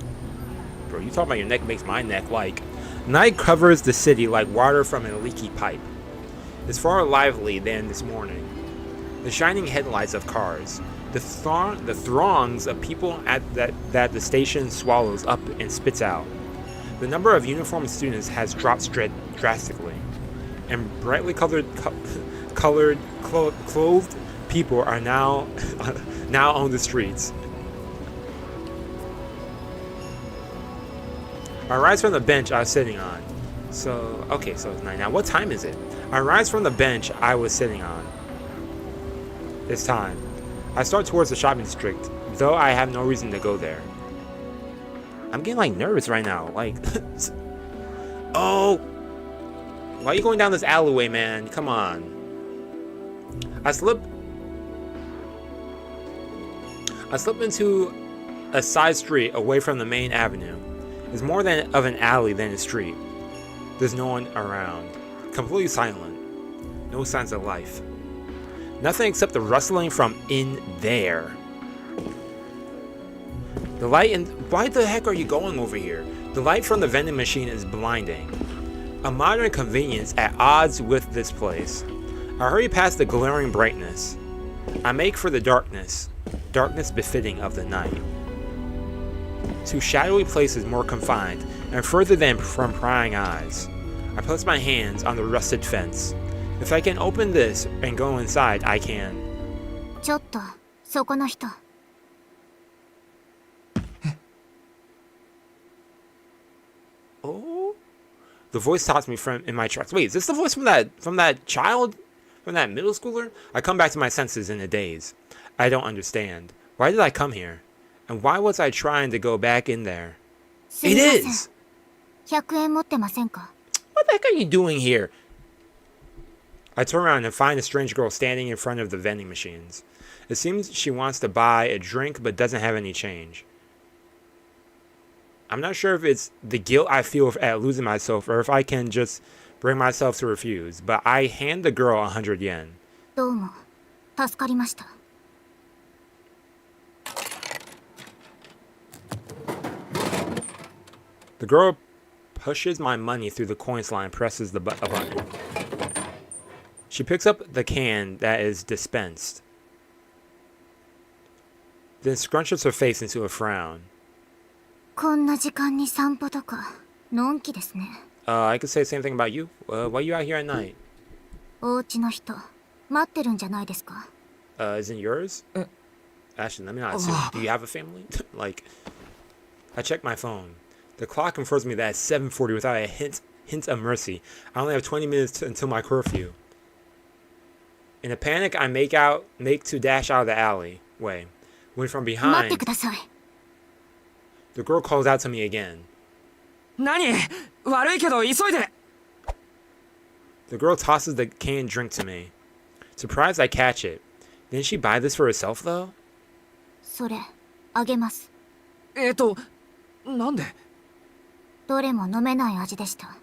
Speaker 1: Bro, you talking about your neck makes my neck like... Night covers the city like water from a leaky pipe. It's far lively than this morning. The shining headlights of cars. The throngs of people that the station swallows up and spits out. The number of uniformed students has dropped drastically, and brightly clothed people are now on the streets. I rise from the bench I was sitting on. So it's 9 now. What time is it? I rise from the bench I was sitting on. It's time. I start towards the shopping district, though I have no reason to go there. I'm getting like nervous right now. Like, oh, why are you going down this alleyway, man? Come on. I slip into a side street away from the main avenue. It's more than of an alley than a street. There's no one around. Completely silent. No signs of life. Nothing except the rustling from in there. The light and why the heck are you going over here? The light from the vending machine is blinding. A modern convenience at odds with this place. I hurry past the glaring brightness. I make for the darkness. Darkness befitting of the night. To shadowy places more confined and further than from prying eyes. I place my hands on the rusted fence. If I can open this and go inside, I can.
Speaker 4: ちょっとそこの人
Speaker 1: Oh, the voice stops me from in my tracks. Wait, is this the voice from that child, from that middle schooler? I come back to my senses in a daze. I don't understand. Why did I come here, and why was I trying to go back in there? It is.
Speaker 4: 100円持ってませんか
Speaker 1: What the heck are you doing here? I turn around and find a strange girl standing in front of the vending machines. It seems she wants to buy a drink but doesn't have any change. I'm not sure if it's the guilt I feel at losing myself or if I can just bring myself to refuse, but I hand the girl 100 yen.
Speaker 4: どうも助かりました
Speaker 1: The girl pushes my money through the coin slot and presses a button. She picks up the can that is dispensed, then scrunches her face into a frown.
Speaker 4: こんな時間に散歩とかのんきですね
Speaker 1: I could say the same thing about you. Why are you out here at night?
Speaker 4: お家の人待ってるんじゃないですか
Speaker 1: Isn't yours? Actually, let me not assume. Do you have a family? Like, I check my phone. The clock informs me that it's 7:40 without a hint of mercy. I only have 20 minutes until my curfew. In a panic, I make to dash out of the alleyway. When from
Speaker 4: 待って
Speaker 1: behind,
Speaker 4: ください
Speaker 1: the girl calls out to me again.
Speaker 3: 何悪いけど急いで
Speaker 1: The girl tosses the canned drink to me. Surprised, I catch it. Didn't she buy this for herself, though?
Speaker 4: それあげます
Speaker 3: なんで
Speaker 4: どれも飲めない味でした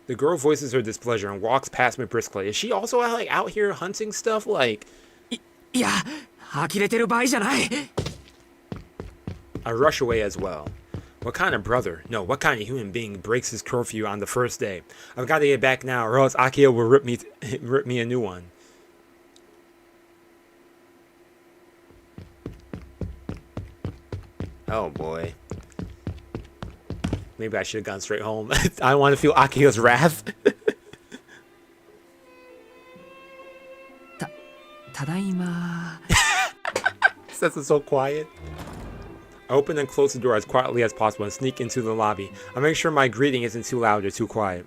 Speaker 1: The girl voices her displeasure and walks past me briskly. Is she also like out here hunting stuff? Like,
Speaker 3: いや呆れてる場合じゃない
Speaker 1: I rush away as well. What kind of brother, no, what kind of human being breaks his curfew on the first day? I've got to get back now, or else Akiha will rip me a new one. Oh boy. Maybe I should have gone straight home. I don't want to feel Akiha's wrath.
Speaker 3: ただいま
Speaker 1: Says it so quiet. I open and close the door as quietly as possible and sneak into the lobby. I make sure my greeting isn't too loud or too quiet.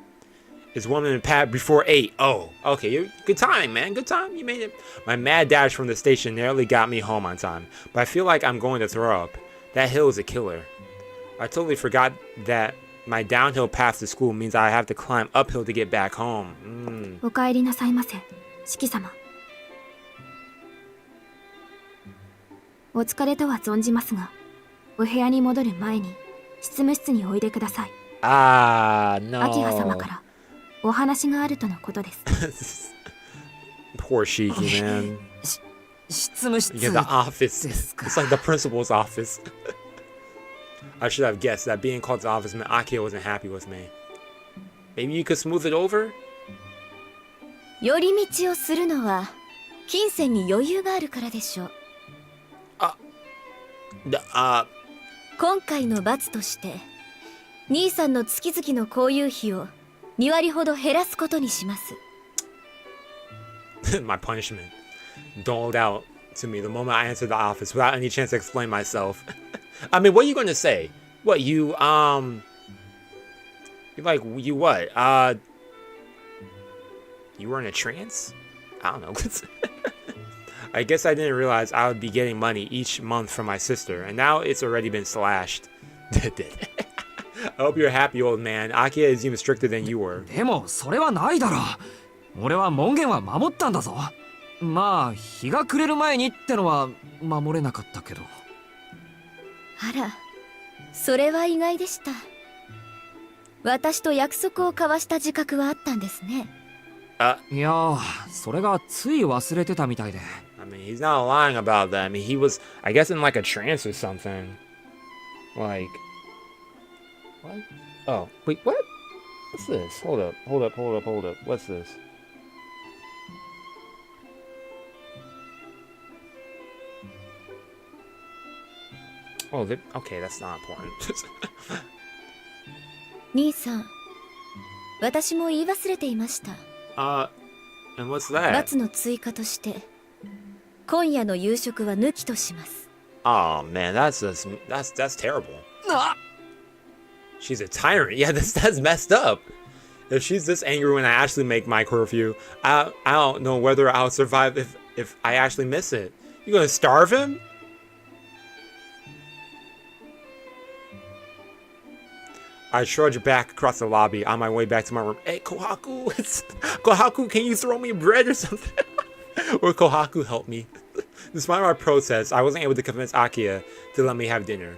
Speaker 1: It's 1 minute past before 8. Oh, okay. Good timing, man. Good time. You made it. My mad dash from the station nearly got me home on time, but I feel like I'm going to throw up. That hill is a killer. I totally forgot that my downhill path to school means I have to climb uphill to get back home.
Speaker 4: お帰りなさいませ四季様お疲れとは存じますがお部屋に戻る前に執務室においでください
Speaker 1: Ah, no.
Speaker 4: 秋葉様からお話があるとのことです
Speaker 1: Poor Shiki, man.
Speaker 3: 執務室
Speaker 1: Yeah, the office.
Speaker 3: ですか
Speaker 1: It's like the principal's office. I should have guessed that being called to the office meant Akiha wasn't happy with me. Maybe you could smooth it over?
Speaker 2: 寄り道をするのは金銭に余裕があるからでしょう今回の罰として兄さんの月々の交友費を2割ほど減らすことにします
Speaker 1: My punishment doled out to me the moment I entered the office without any chance to explain myself. I mean, what are you going to say? What, you what? You were in a trance? I don't know. I guess I didn't realize I would be getting money each month from my sister, and now it's already been slashed. I hope you're happy, old man. Akiha is even stricter than you were.
Speaker 3: でもそれはないだろう。俺は門限は守ったんだぞ。まあ日が暮れる前にってのは守れなかったけど。
Speaker 2: あら、それは意外でした。私と約束を交わした自覚はあったんですね。
Speaker 3: いや、それがつい忘れてたみたいで。
Speaker 1: I mean, he's not lying about that. I mean, he was, I guess, in like a trance or something. Like, what? Oh, wait, what? What's this? Hold up. What's this? Oh, okay, that's not important.
Speaker 2: 兄さん、私も言い忘れていました。
Speaker 1: And what's that?
Speaker 2: 罰の追加として、今夜の夕食は抜きとします。
Speaker 1: Oh man, that's terrible. She's a tyrant. Yeah, that's messed up. If she's this angry when I actually make my curfew, I don't know whether I'll survive if I actually miss it. You gonna starve him? I trudge back across the lobby on my way back to my room. Hey, Kohaku, Kohaku, can you throw me bread or something? Or Kohaku, help me. Despite my protests, I wasn't able to convince Akiha to let me have dinner.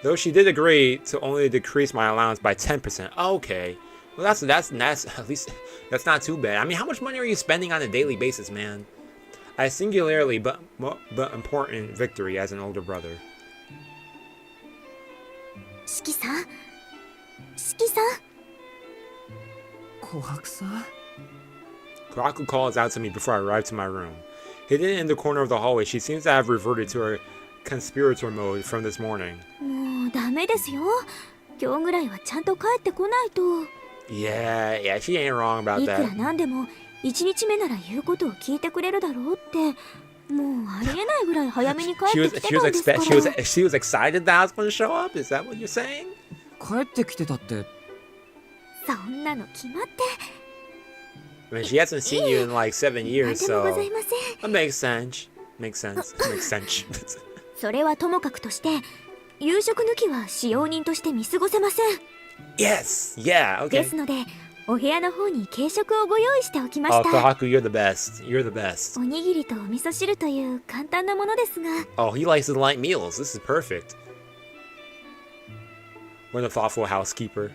Speaker 1: Though she did agree to only decrease my allowance by 10%. Okay. Well, that's at least that's not too bad. I mean, how much money are you spending on a daily basis, man? A singularly but important victory as an older brother.
Speaker 2: 四季さん、
Speaker 3: 琥珀さん。
Speaker 1: Kohaku calls out to me before I arrive to my room. Hidden in the corner of the hallway, she seems to have reverted to her conspirator mode from this morning.
Speaker 4: もうダメですよ。今日ぐらいはちゃんと帰ってこないと。
Speaker 1: Yeah, she ain't wrong about
Speaker 4: いくら
Speaker 1: that.
Speaker 4: なんでも1日目なら言うことを聞いてくれるだろうって、もうありえないぐらい早めに帰ってきてたんですから。
Speaker 1: she was excited that I was going to show up? Is that what you're saying?
Speaker 3: 帰ってきてたって。
Speaker 4: そんなの決まって。
Speaker 1: I mean, she hasn't seen you in like 7 years,
Speaker 4: なんでもご
Speaker 1: so
Speaker 4: ざいません。
Speaker 1: it makes sense.
Speaker 4: それはともかくとして、夕食抜きは使用人として見過ごせません。
Speaker 1: Yes, yeah, okay.
Speaker 4: ですので、お部屋の方に軽食をご用意しておきまし
Speaker 1: Oh,
Speaker 4: た。
Speaker 1: Kohaku, you're the best. You're the best.
Speaker 4: おにぎりとお味噌汁という簡単なものですが。
Speaker 1: Oh, he likes the light meals. This is perfect. What a thoughtful housekeeper.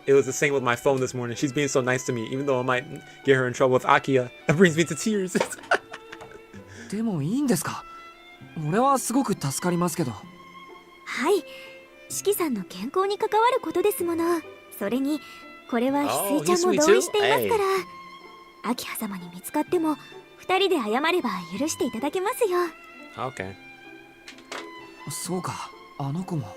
Speaker 1: It was the same with my phone this morning. She's being so nice to me, even though it might get her in trouble with Akiha. It brings me to tears.
Speaker 3: でもいいんですか。俺はすごく助かりますけど。
Speaker 4: はい、四季さんの健康に関わることですもの。それにこれは翡翠ちゃんも同意していますから、秋葉様に見つかっても二人で謝れば許していただけますよ。
Speaker 1: Okay.
Speaker 3: そうか、あの子も。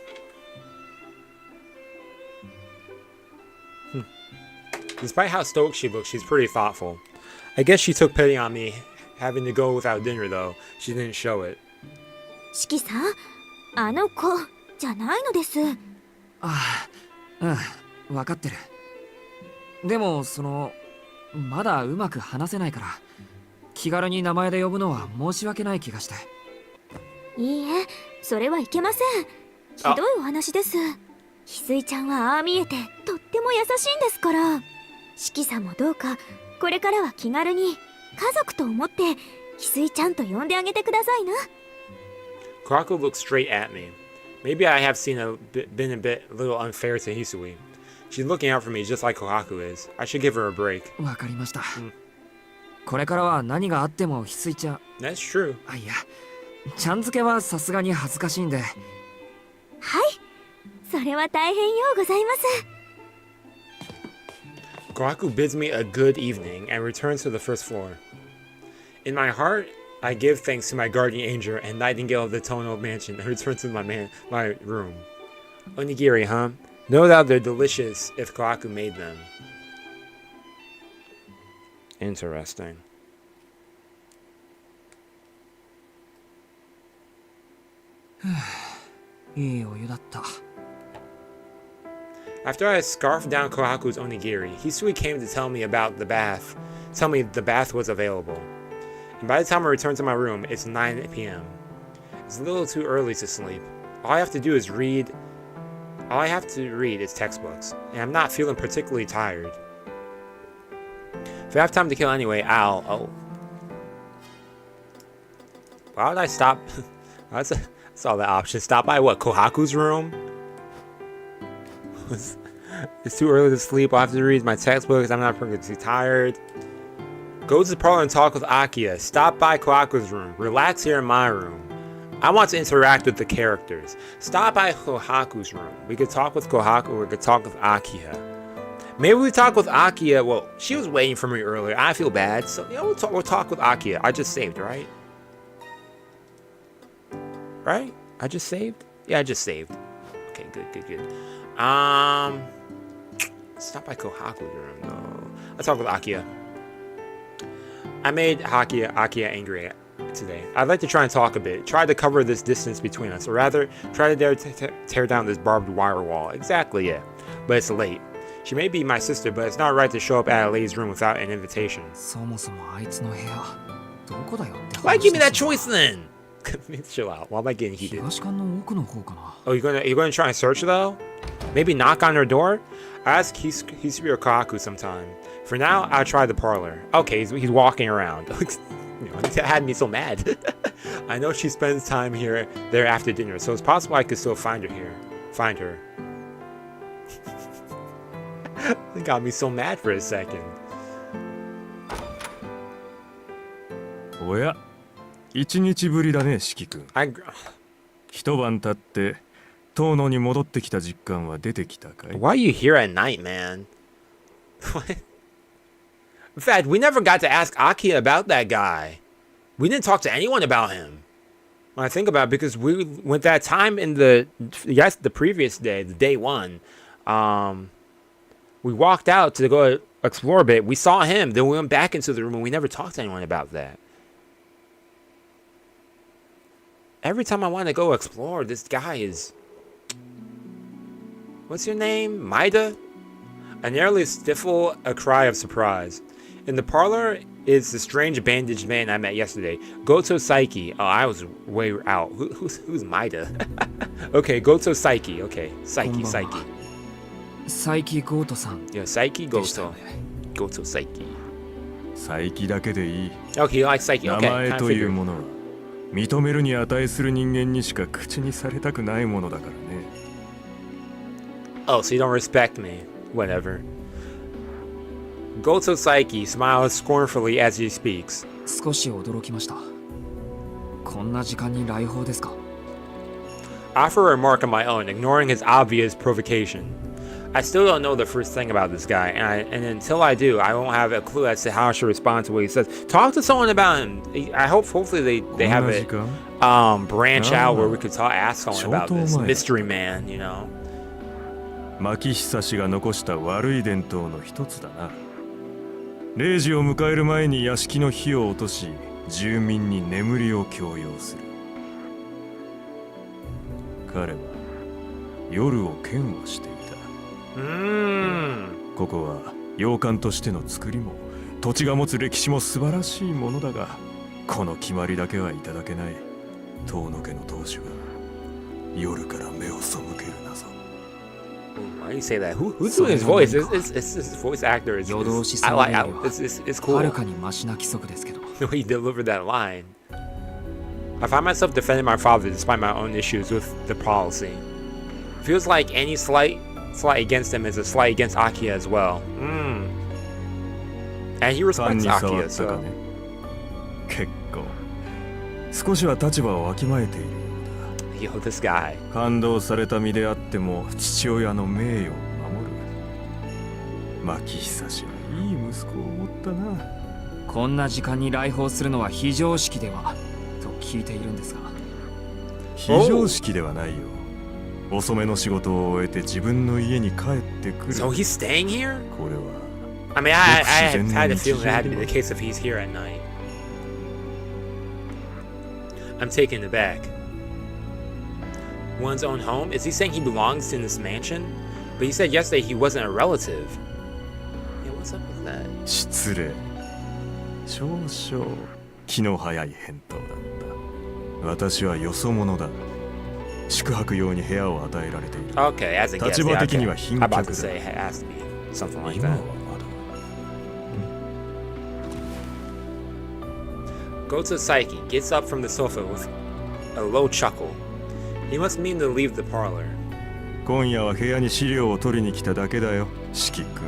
Speaker 1: Despite how stoked she looks, she's pretty thoughtful. I guess she took pity on me having to go without dinner, though. She didn't show it.
Speaker 4: 四季さん、あの子じゃないのです。
Speaker 3: ああ、うん、分かってる。でもまだうまく話せないから、気軽に名前で呼ぶのは申し訳ない気がして。
Speaker 4: いいえ、それはいけません。ひどいお話です。翡翠ちゃんはああ見えてとっても優しいんですから。四季さんもどうかこれからは気軽に家族と思って翡翠ちゃんと呼んであげてくださいな。
Speaker 1: Kohaku looks straight at me. Maybe I have been a little unfair to Hisui. She's looking out for me just like Kohaku is. I should give her a break.
Speaker 3: わかりました。これからは何があっても翡翠ちゃん。
Speaker 1: That's true.
Speaker 3: あ、いや、ちゃん付けはさすがに恥ずかしいんで。
Speaker 4: はい、それは大変ようございます。
Speaker 1: Kohaku bids me a good evening and returns to the first floor. In my heart, I give thanks to my guardian angel and nightingale of the Tohno mansion and return to my room. Onigiri, huh? No doubt they're delicious if Kohaku made them. Interesting. After I scarfed down Kohaku's onigiri, Hisui came to tell me the bath was available. And by the time I return to my room, it's 9 p.m. It's a little too early to sleep. All I have to do is read. All I have to read is textbooks, and I'm not feeling particularly tired. If I have time to kill anyway, I'll. Why would I stop? I saw the option. Stop by what? Kohaku's room? It's too early to sleep. I'll have to read my textbooks. I'm not particularly tired. Go to the parlor and talk with Akiha. Stop by Kohaku's room. Relax here in my room. I want to interact with the characters. Stop by Kohaku's room. We could talk with Kohaku, or we could talk with Akiha. Maybe we talk with Akiha. Well, she was waiting for me earlier. I feel bad. So, we'll talk with Akiha. I just saved, right? Right? I just saved? Yeah, I just saved. Okay, good. Stop by Kohaku's room, though. Let's talk with Akiha. I made Akiha angry today. I'd like to try and talk a bit. Try to cover this distance between us. Or rather, try to tear down this barbed wire wall. Exactly, yeah. But it's late. She may be my sister, but it's not right to show up at a lady's room without an invitation. Why give me that choice then? Chill out. Why am I getting heated? Oh, you're gonna try and search though? Maybe knock on her door? I ask Hisui or Kohaku sometime. For now, I'll try the parlor. Okay, he's walking around. That had me so mad. I know she spends time there after dinner, so it's possible I could still find her here. Find her. It got me so mad for a second.
Speaker 6: おや、一日ぶりだね、四季君。一晩経って遠野に戻ってきた実感は出てきたかい？
Speaker 1: Why are you here at night, man? What? In fact, we never got to ask Akiha about that guy. We didn't talk to anyone about him. When I think about it, because we went that time in the previous day, the day one, we walked out to go explore a bit. We saw him, then we went back into the room, and we never talked to anyone about that. Every time I want to go explore, this guy is... What's your name? Maida? I nearly stifle a cry of surprise. In the parlor is the strange bandaged man I met yesterday. Goto Saiki. Oh, I was way out. Who's Maida? Okay, Goto Saiki. Okay, Saiki.
Speaker 3: Saiki Goto-san.
Speaker 1: Yeah, Saiki Goto. Goto Saiki.
Speaker 6: 佐伯だけでいい。
Speaker 1: Okay, you like Saiki.
Speaker 6: 名
Speaker 1: Okay,
Speaker 6: 前
Speaker 1: kind
Speaker 6: と
Speaker 1: of
Speaker 6: いう
Speaker 1: figured.
Speaker 6: ものは認めるに値する人間にしか口にされたくないものだからね。
Speaker 1: Oh, so you don't respect me. Whatever. Goto Saiki smiles scornfully as he speaks.
Speaker 3: 少し驚きました。こんな時間に来訪ですか?
Speaker 1: I offer a remark on my own, ignoring his obvious provocation. I still don't know the first thing about this guy, and until I do, I won't have a clue as to how I should respond to what he says. Talk to someone about him. I hope, hopefully, they have it branch out where we could ask someone about this mystery man, you know.
Speaker 6: Makihisa氏が残した悪い伝統の一つだな。0時を迎える前に屋敷の火を落とし、住民に眠りを強要する。彼は夜を嫌悪していた。ここは洋館としての作りも土地が持つ歴史も素晴らしいものだが、この決まりだけはいただけない。遠野家の当主が夜から目を背ける謎。
Speaker 1: Why do you say that? Who's doing his voice? This voice actor is I like it's cool.
Speaker 3: はるかにマシな規則ですけど。
Speaker 1: The way he delivered that line. I find myself defending my father despite my own issues with the policy. Feels like any slight against him is a slight against Akiha as well. And he respects Akiha, so.
Speaker 6: 結構少しは立場をわきまえている。
Speaker 1: Yo, this guy.
Speaker 6: 感動された身であっても父親の名誉を守る。牧久氏はいい息子を持ったな。
Speaker 3: こんな時間に来訪するのは非常識ではと聞いているんですが。
Speaker 6: 非常識ではないよ。遅めの仕事を終えて自分の家に帰ってくる。
Speaker 1: So he's staying here?
Speaker 6: これは
Speaker 1: I mean, I had a feeling that had to be the case if he's here at night. I'm taken aback. One's own home? Is he saying he belongs in this mansion? But he said yesterday he wasn't a relative. Yeah, what's up with that?
Speaker 6: 失礼。少々気の早い返答だった。私はよそ者だ。宿泊用に部屋を与えられている。
Speaker 1: Okay, as a guest.
Speaker 6: 立場的には
Speaker 1: I'm
Speaker 6: 貧
Speaker 1: about
Speaker 6: 客
Speaker 1: to
Speaker 6: だ。
Speaker 1: say it has to be something like
Speaker 6: 今は
Speaker 1: that.
Speaker 6: まだ。
Speaker 1: Goto Saiki gets up from the sofa with a low chuckle. He must mean to leave the parlor.
Speaker 6: 今夜は部屋に資料を取りに来ただけだよ、四季君。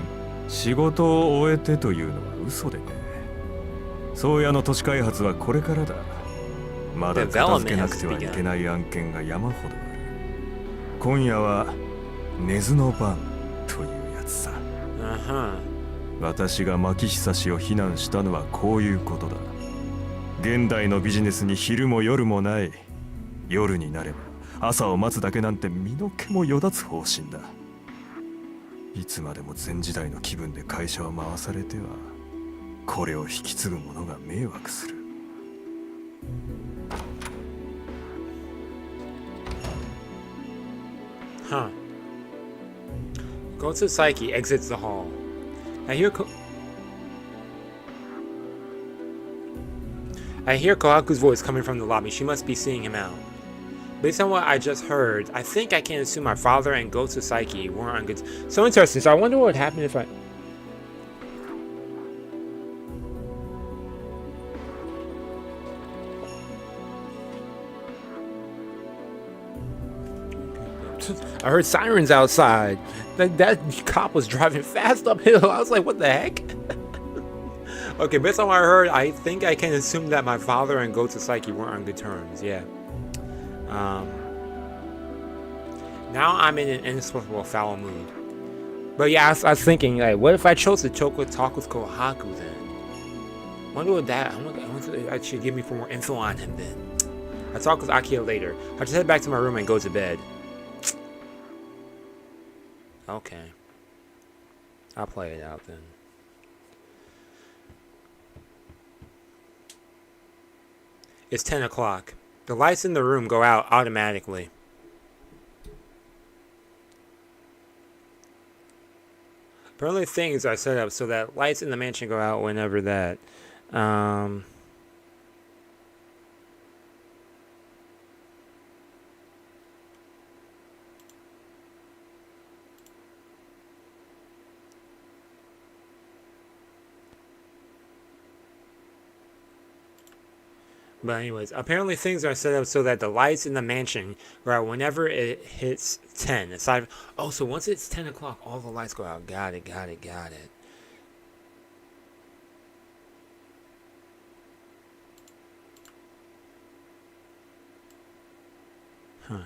Speaker 6: 仕事を終えてというのは嘘でね。宗谷の都市開発はこれからだ。まだ片付けなくてはいけない案件が山ほどある。今夜は根津の番というやつさ。私が牧久氏を非難したのはこういうことだ。現代のビジネスに昼も夜もない。夜になれば朝を待つだけなんて身の毛もよだつ方針だ。いつまでも前時代の気分で会社を回されてはこれを引き継ぐ者が迷惑する。
Speaker 1: Huh. Goto Saiki exits the hall. I hear Kohaku's voice coming from the lobby. She must be seeing him out. Based on what I just heard, I think I can assume my father and Goto Saiki weren't on good. So interesting. So I wonder what would happen if I. I heard sirens outside. That cop was driving fast uphill. I was like, what the heck? Okay, based on what I heard, I think I can assume that my father and Goto Saiki weren't on good terms. Yeah. Now I'm in an inexplicable foul mood. But yeah, I was thinking, like, what if I chose to talk with Kohaku then? Wonder what that. I wonder I should give me more info on him then. I'll talk with Akiha later. I'll just head back to my room and go to bed. Okay. I'll play it out then. It's 10 o'clock. The lights in the room go out automatically. Apparently things are set up so that lights in the mansion go out whenever that. But anyways, apparently things are set up so that the lights in the mansion go out whenever it hits 10. Aside, oh, so once it's 10 o'clock, all the lights go out. Got it. Huh.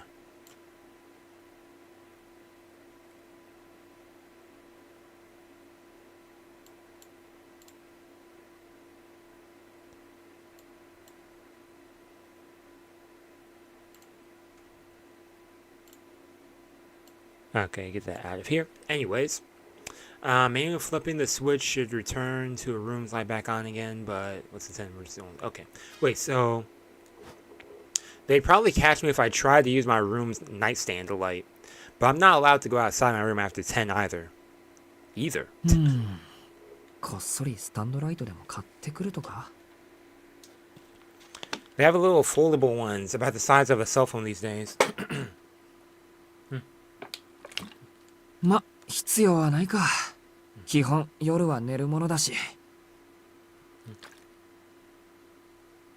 Speaker 1: Okay, get that out of here. Anyways, manually flipping the switch should return to a room's light back on again, but what's the 10 we're still on? Okay, wait, so they'd probably catch me if I tried to use my room's nightstand to light, but I'm not allowed to go outside my room after 10 either.
Speaker 3: こっそりスタンドライトでも買ってくるとか?
Speaker 1: They have a little foldable ones about the size of a cell phone these days.
Speaker 3: ま、必要はないか。基本夜は寝るものだし。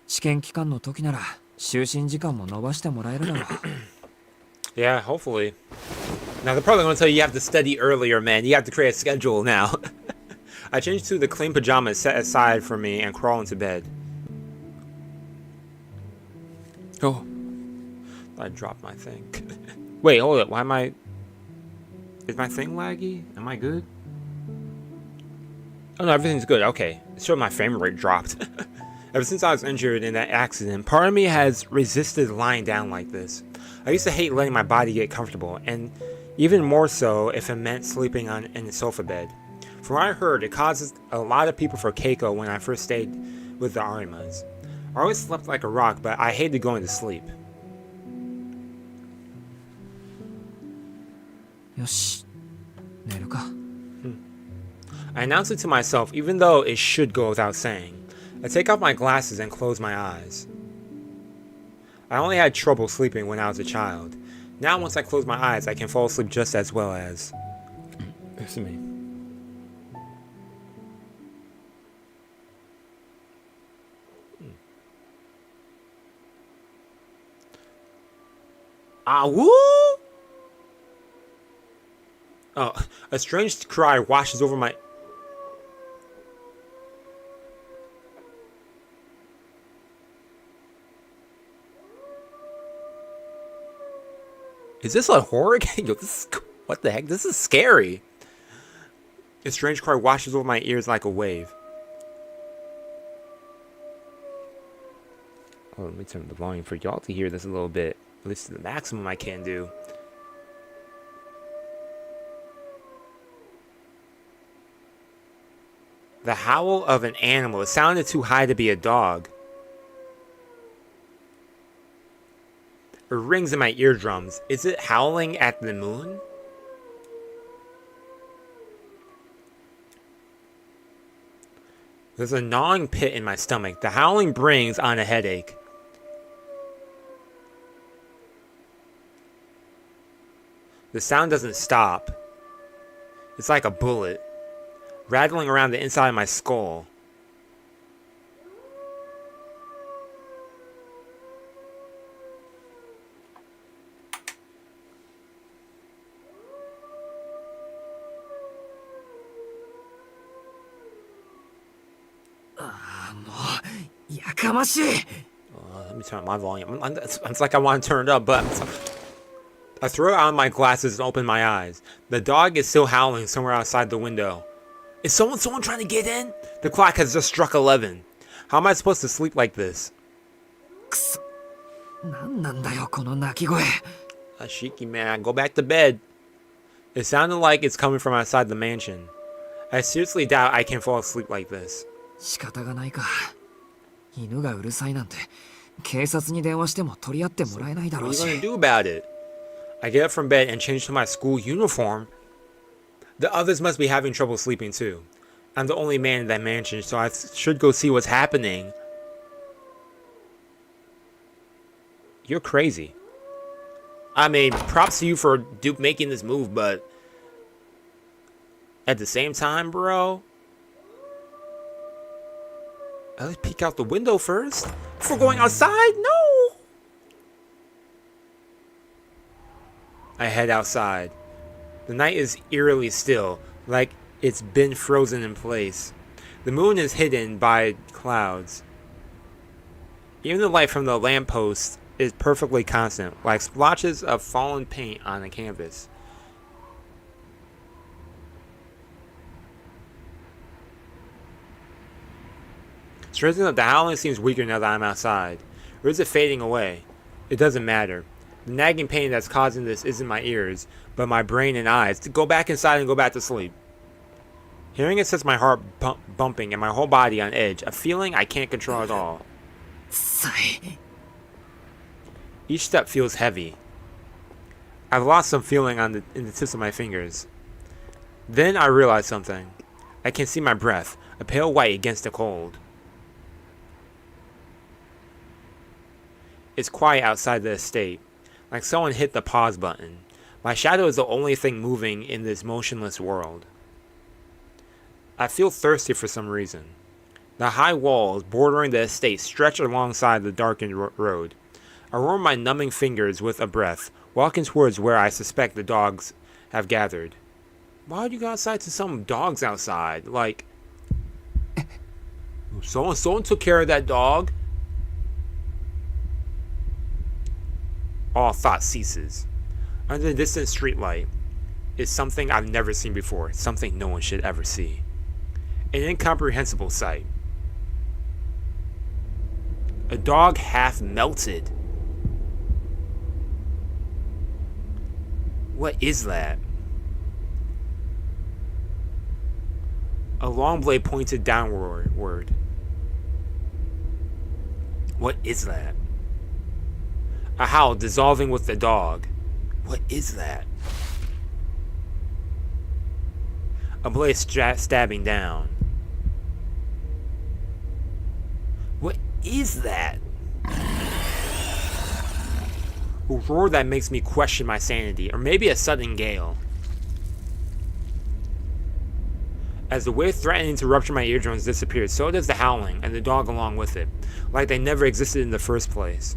Speaker 3: 試験期間の時なら就寝時間も伸ばしてもらえるだろう。
Speaker 1: Yeah, hopefully. Now they're probably going to tell you have to study earlier, man. You have to create a schedule now. I changed to the clean pajamas set aside for me and crawl into bed. Oh, I dropped my thing. Wait, hold it. Why am I? Is my thing laggy? Am I good? Oh no, everything's good. Okay. It's sure my frame rate dropped. Ever since I was injured in that accident, part of me has resisted lying down like this. I used to hate letting my body get comfortable, and even more so if it meant sleeping in a sofa bed. From what I heard, it causes a lot of people for Keiko when I first stayed with the Arimas. I always slept like a rock, but I hated going to sleep.
Speaker 3: よし、寝るか。
Speaker 1: I announced it to myself, even though it should go without saying. I take off my glasses and close my eyes. I only had trouble sleeping when I was a child. Now once I close my eyes, I can fall asleep just as well as... Excuse me. Ah, woo! Oh, a strange cry washes over my... Is this a horror game? Yo, this is... What the heck? This is scary. A strange cry washes over my ears like a wave. Oh, let me turn the volume for y'all to hear this a little bit. At least to the maximum I can do. The howl of an animal. It sounded too high to be a dog. It rings in my eardrums. Is it howling at the moon? There's a gnawing pit in my stomach. The howling brings on a headache. The sound doesn't stop. It's like a bullet, rattling around the inside of my skull. Let me turn up my volume. It's like I want to turn it up, but I throw on my glasses and open my eyes. The dog is still howling somewhere outside the window. Is someone trying to get in? The clock has just struck 11. How am I supposed to sleep like this? Shiki, man, go back to bed. It sounded like it's coming from outside the mansion. I seriously doubt I can fall asleep like this. What are you gonna do about it? I get up from bed and change to my school uniform. The others must be having trouble sleeping too. I'm the only man in that mansion, so I should go see what's happening. You're crazy. I mean, props to you for making this move, but at the same time, bro, let's peek out the window first before going outside. No. I head outside. The night is eerily still, like it's been frozen in place. The moon is hidden by clouds. Even the light from the lamppost is perfectly constant, like splotches of fallen paint on a canvas. Strangely enough, the howling seems weaker now that I'm outside. Or is it fading away? It doesn't matter. The nagging pain that's causing this isn't my ears, but my brain and eyes. To go back inside and go back to sleep. Hearing it sets my heart bumping and my whole body on edge, a feeling I can't control at all. Each step feels heavy. I've lost some feeling in the tips of my fingers. Then I realize something. I can see my breath, a pale white against the cold. It's quiet outside the estate, like someone hit the pause button. My shadow is the only thing moving in this motionless world. I feel thirsty for some reason. The high walls bordering the estate stretch alongside the darkened road. I warm my numbing fingers with a breath, walking towards where I suspect the dogs have gathered. Why would you go outside to some dogs outside? Like, someone took care of that dog? All thought ceases. Under the distant streetlight is something I've never seen before, something no one should ever see. An incomprehensible sight. A dog half melted. What is that? A long blade pointed downward. What is that? A howl dissolving with the dog. What is that? A blade stabbing down. is that? A roar that makes me question my sanity, or maybe a sudden gale. As the wave threatening to rupture my eardrums disappears, so does the howling, and the dog along with it, like they never existed in the first place.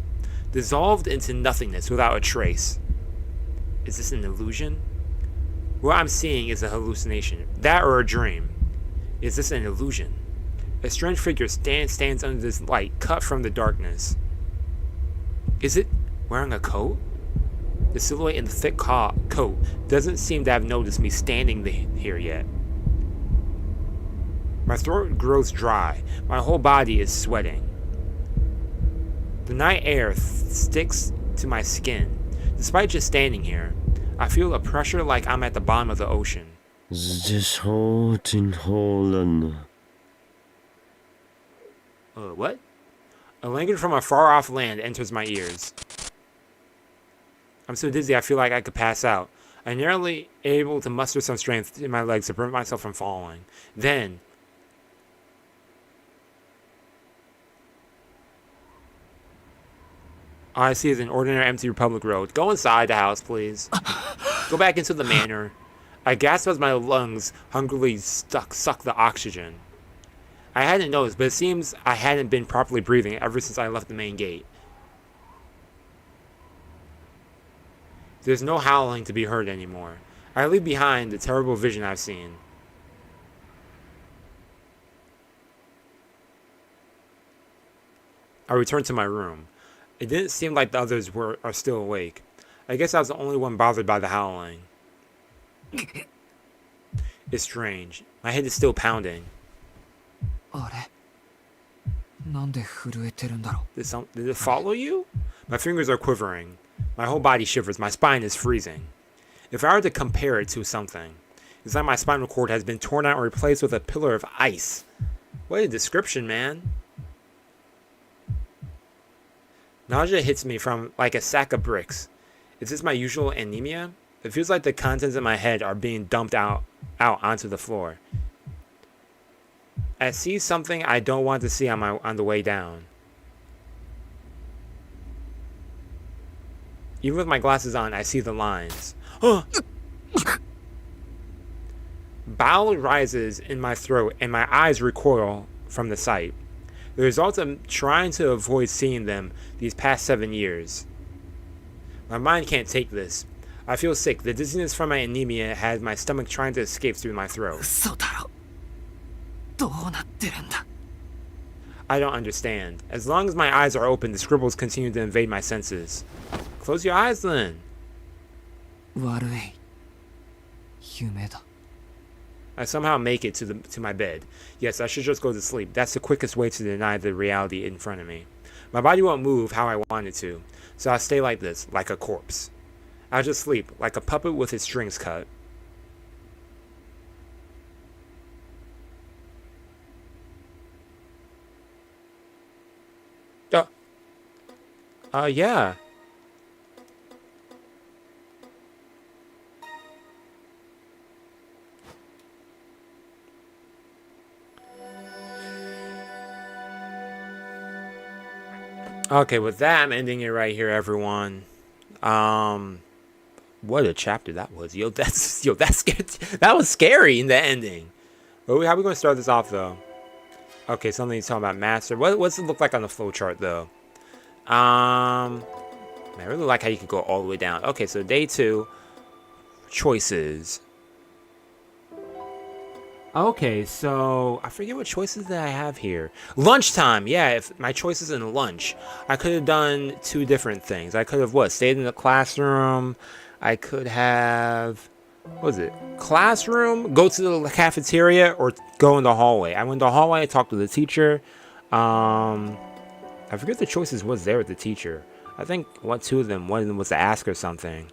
Speaker 1: Dissolved into nothingness without a trace. Is this an illusion? What I'm seeing is a hallucination. That or a dream. Is this an illusion? A strange figure stands under this light, cut from the darkness. Is it wearing a coat? The silhouette in the thick coat doesn't seem to have noticed me standing here yet. My throat grows dry. My whole body is sweating. The night air sticks to my skin. Despite just standing here, I feel a pressure like I'm at the bottom of the ocean. What? A language from a far-off land enters my ears. I'm so dizzy I feel like I could pass out. I'm nearly able to muster some strength in my legs to prevent myself from falling. Then, all I see is an ordinary empty Republic road. Go inside the house, please. Go back into the manor. I gasp as my lungs hungrily suck the oxygen. I hadn't noticed, but it seems I hadn't been properly breathing ever since I left the main gate. There's no howling to be heard anymore. I leave behind the terrible vision I've seen. I return to my room. It didn't seem like the others are still awake. I guess I was the only one bothered by the howling. It's strange. My head is still pounding. Did it follow you? My fingers are quivering. My whole body shivers. My spine is freezing. If I were to compare it to something, it's like my spinal cord has been torn out and replaced with a pillar of ice. What a description, man. Nausea hits me from like a sack of bricks. Is this my usual anemia? It feels like the contents of my head are being dumped out onto the floor. I see something I don't want to see on the way down. Even with my glasses on, I see the lines. Bowel rises in my throat and my eyes recoil from the sight. The result of trying to avoid seeing them these past 7 years. My mind can't take this. I feel sick. The dizziness from my anemia has my stomach trying to escape through my throat. I don't understand. As long as my eyes are open, the scribbles continue to invade my senses. Close your eyes then. I somehow make it to my bed. Yes, I should just go to sleep. That's the quickest way to deny the reality in front of me. My body won't move how I want it to, so I'll stay like this, like a corpse. I'll just sleep, like a puppet with its strings cut. Yeah. Okay, with that, I'm ending it right here, everyone. What a chapter that was. That's scared. That was scary in the ending. But how are we going to start this off, though? Okay, something's talking about master. What's it look like on the flowchart, though? Man, I really like how you could go all the way down. Okay, so day 2, choices. Okay, so I forget what choices that I have here. Lunchtime, yeah, if my choices in lunch, I could have done 2 different things. I could have, stayed in the classroom. I could have, what was it? Classroom, go to the cafeteria, or go in the hallway. I went in the hallway, I talked to the teacher. I forget the choices was there with the teacher. I think 2 of them, one of them was to ask her something.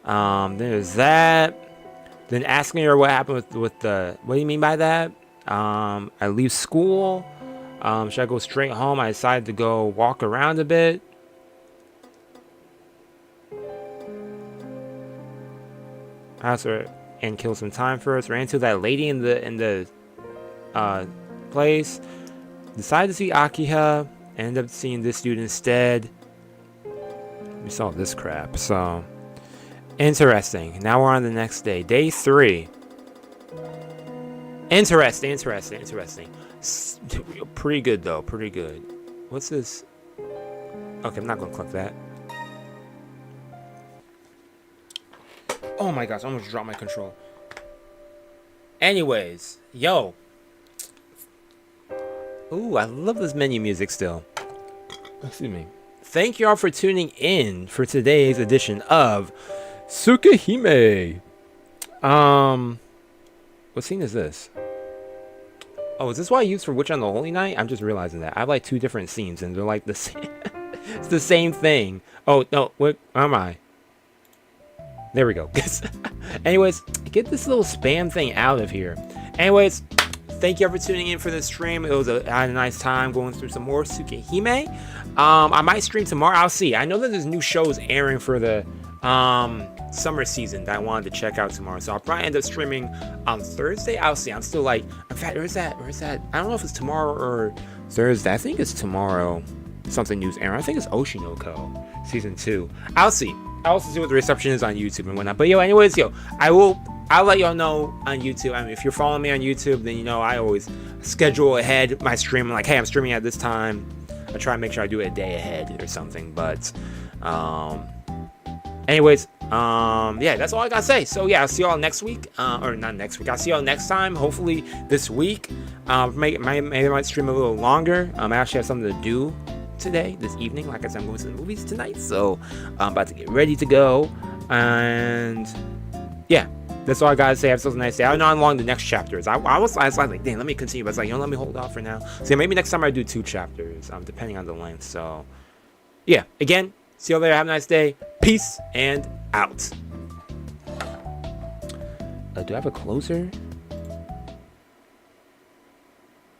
Speaker 1: There's that. Then asking her what happened with the, what do you mean by that? I leave school. Should I go straight home? I decided to go walk around a bit. Ask her and kill some time first. Ran into that lady in the place. Decided to see Akiha End up seeing this dude instead. We saw this crap, so interesting. Now we're on the next day, day 3. Interesting. Pretty good though, pretty good. What's this? Okay, I'm not gonna click that. Oh my gosh, I almost dropped my controller. Anyways, yo. Ooh, I love this menu music still. Excuse me. Thank you all for tuning in for today's edition of Tsukihime. What scene is this? Oh, is this what I use for Witch on the Holy Night? I'm just realizing that. I have like 2 different scenes and they're like the same. It's the same thing. Oh, no, where am I? There we go. Anyways, get this little spam thing out of here. Anyways, thank you all for tuning in for this stream. I had a nice time going through some more Tsukihime. I might stream tomorrow. I'll see. I know that there's new shows airing for the summer season that I wanted to check out tomorrow. So I'll probably end up streaming on Thursday. I'll see. I'm still like, in fact, where's that? I don't know if it's tomorrow or Thursday. I think it's tomorrow. Something news airing. I think it's Oshinoko season 2. I'll see. I'll also see what the reception is on YouTube and whatnot. But yo, anyways, I'll let y'all know on YouTube. I mean, if you're following me on YouTube, then you know I always schedule ahead my stream. I'm like, hey, I'm streaming at this time. I try to make sure I do it a day ahead or something. But anyways, yeah, that's all I gotta say. So yeah, I'll see y'all next week. Or not next week. I'll see y'all next time. Hopefully this week. Maybe I might stream a little longer. I actually have something to do today, this evening. Like I said, I'm going to the movies tonight. So I'm about to get ready to go. And yeah, that's all I gotta say. Have such a nice day. I don't know how long the next chapter is. I was like, damn, let me continue. But I was like, let me hold off for now. So yeah, maybe next time I do 2 chapters, depending on the length. So yeah, again, see you later. Have a nice day. Peace and out. Do I have a closer?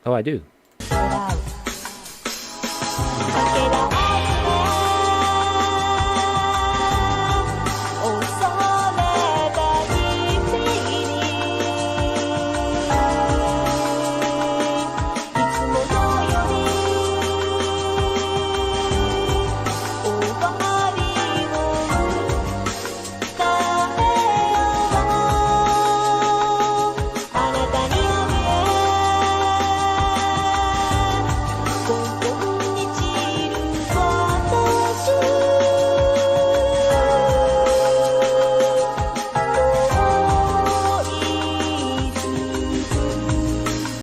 Speaker 1: Oh, I do.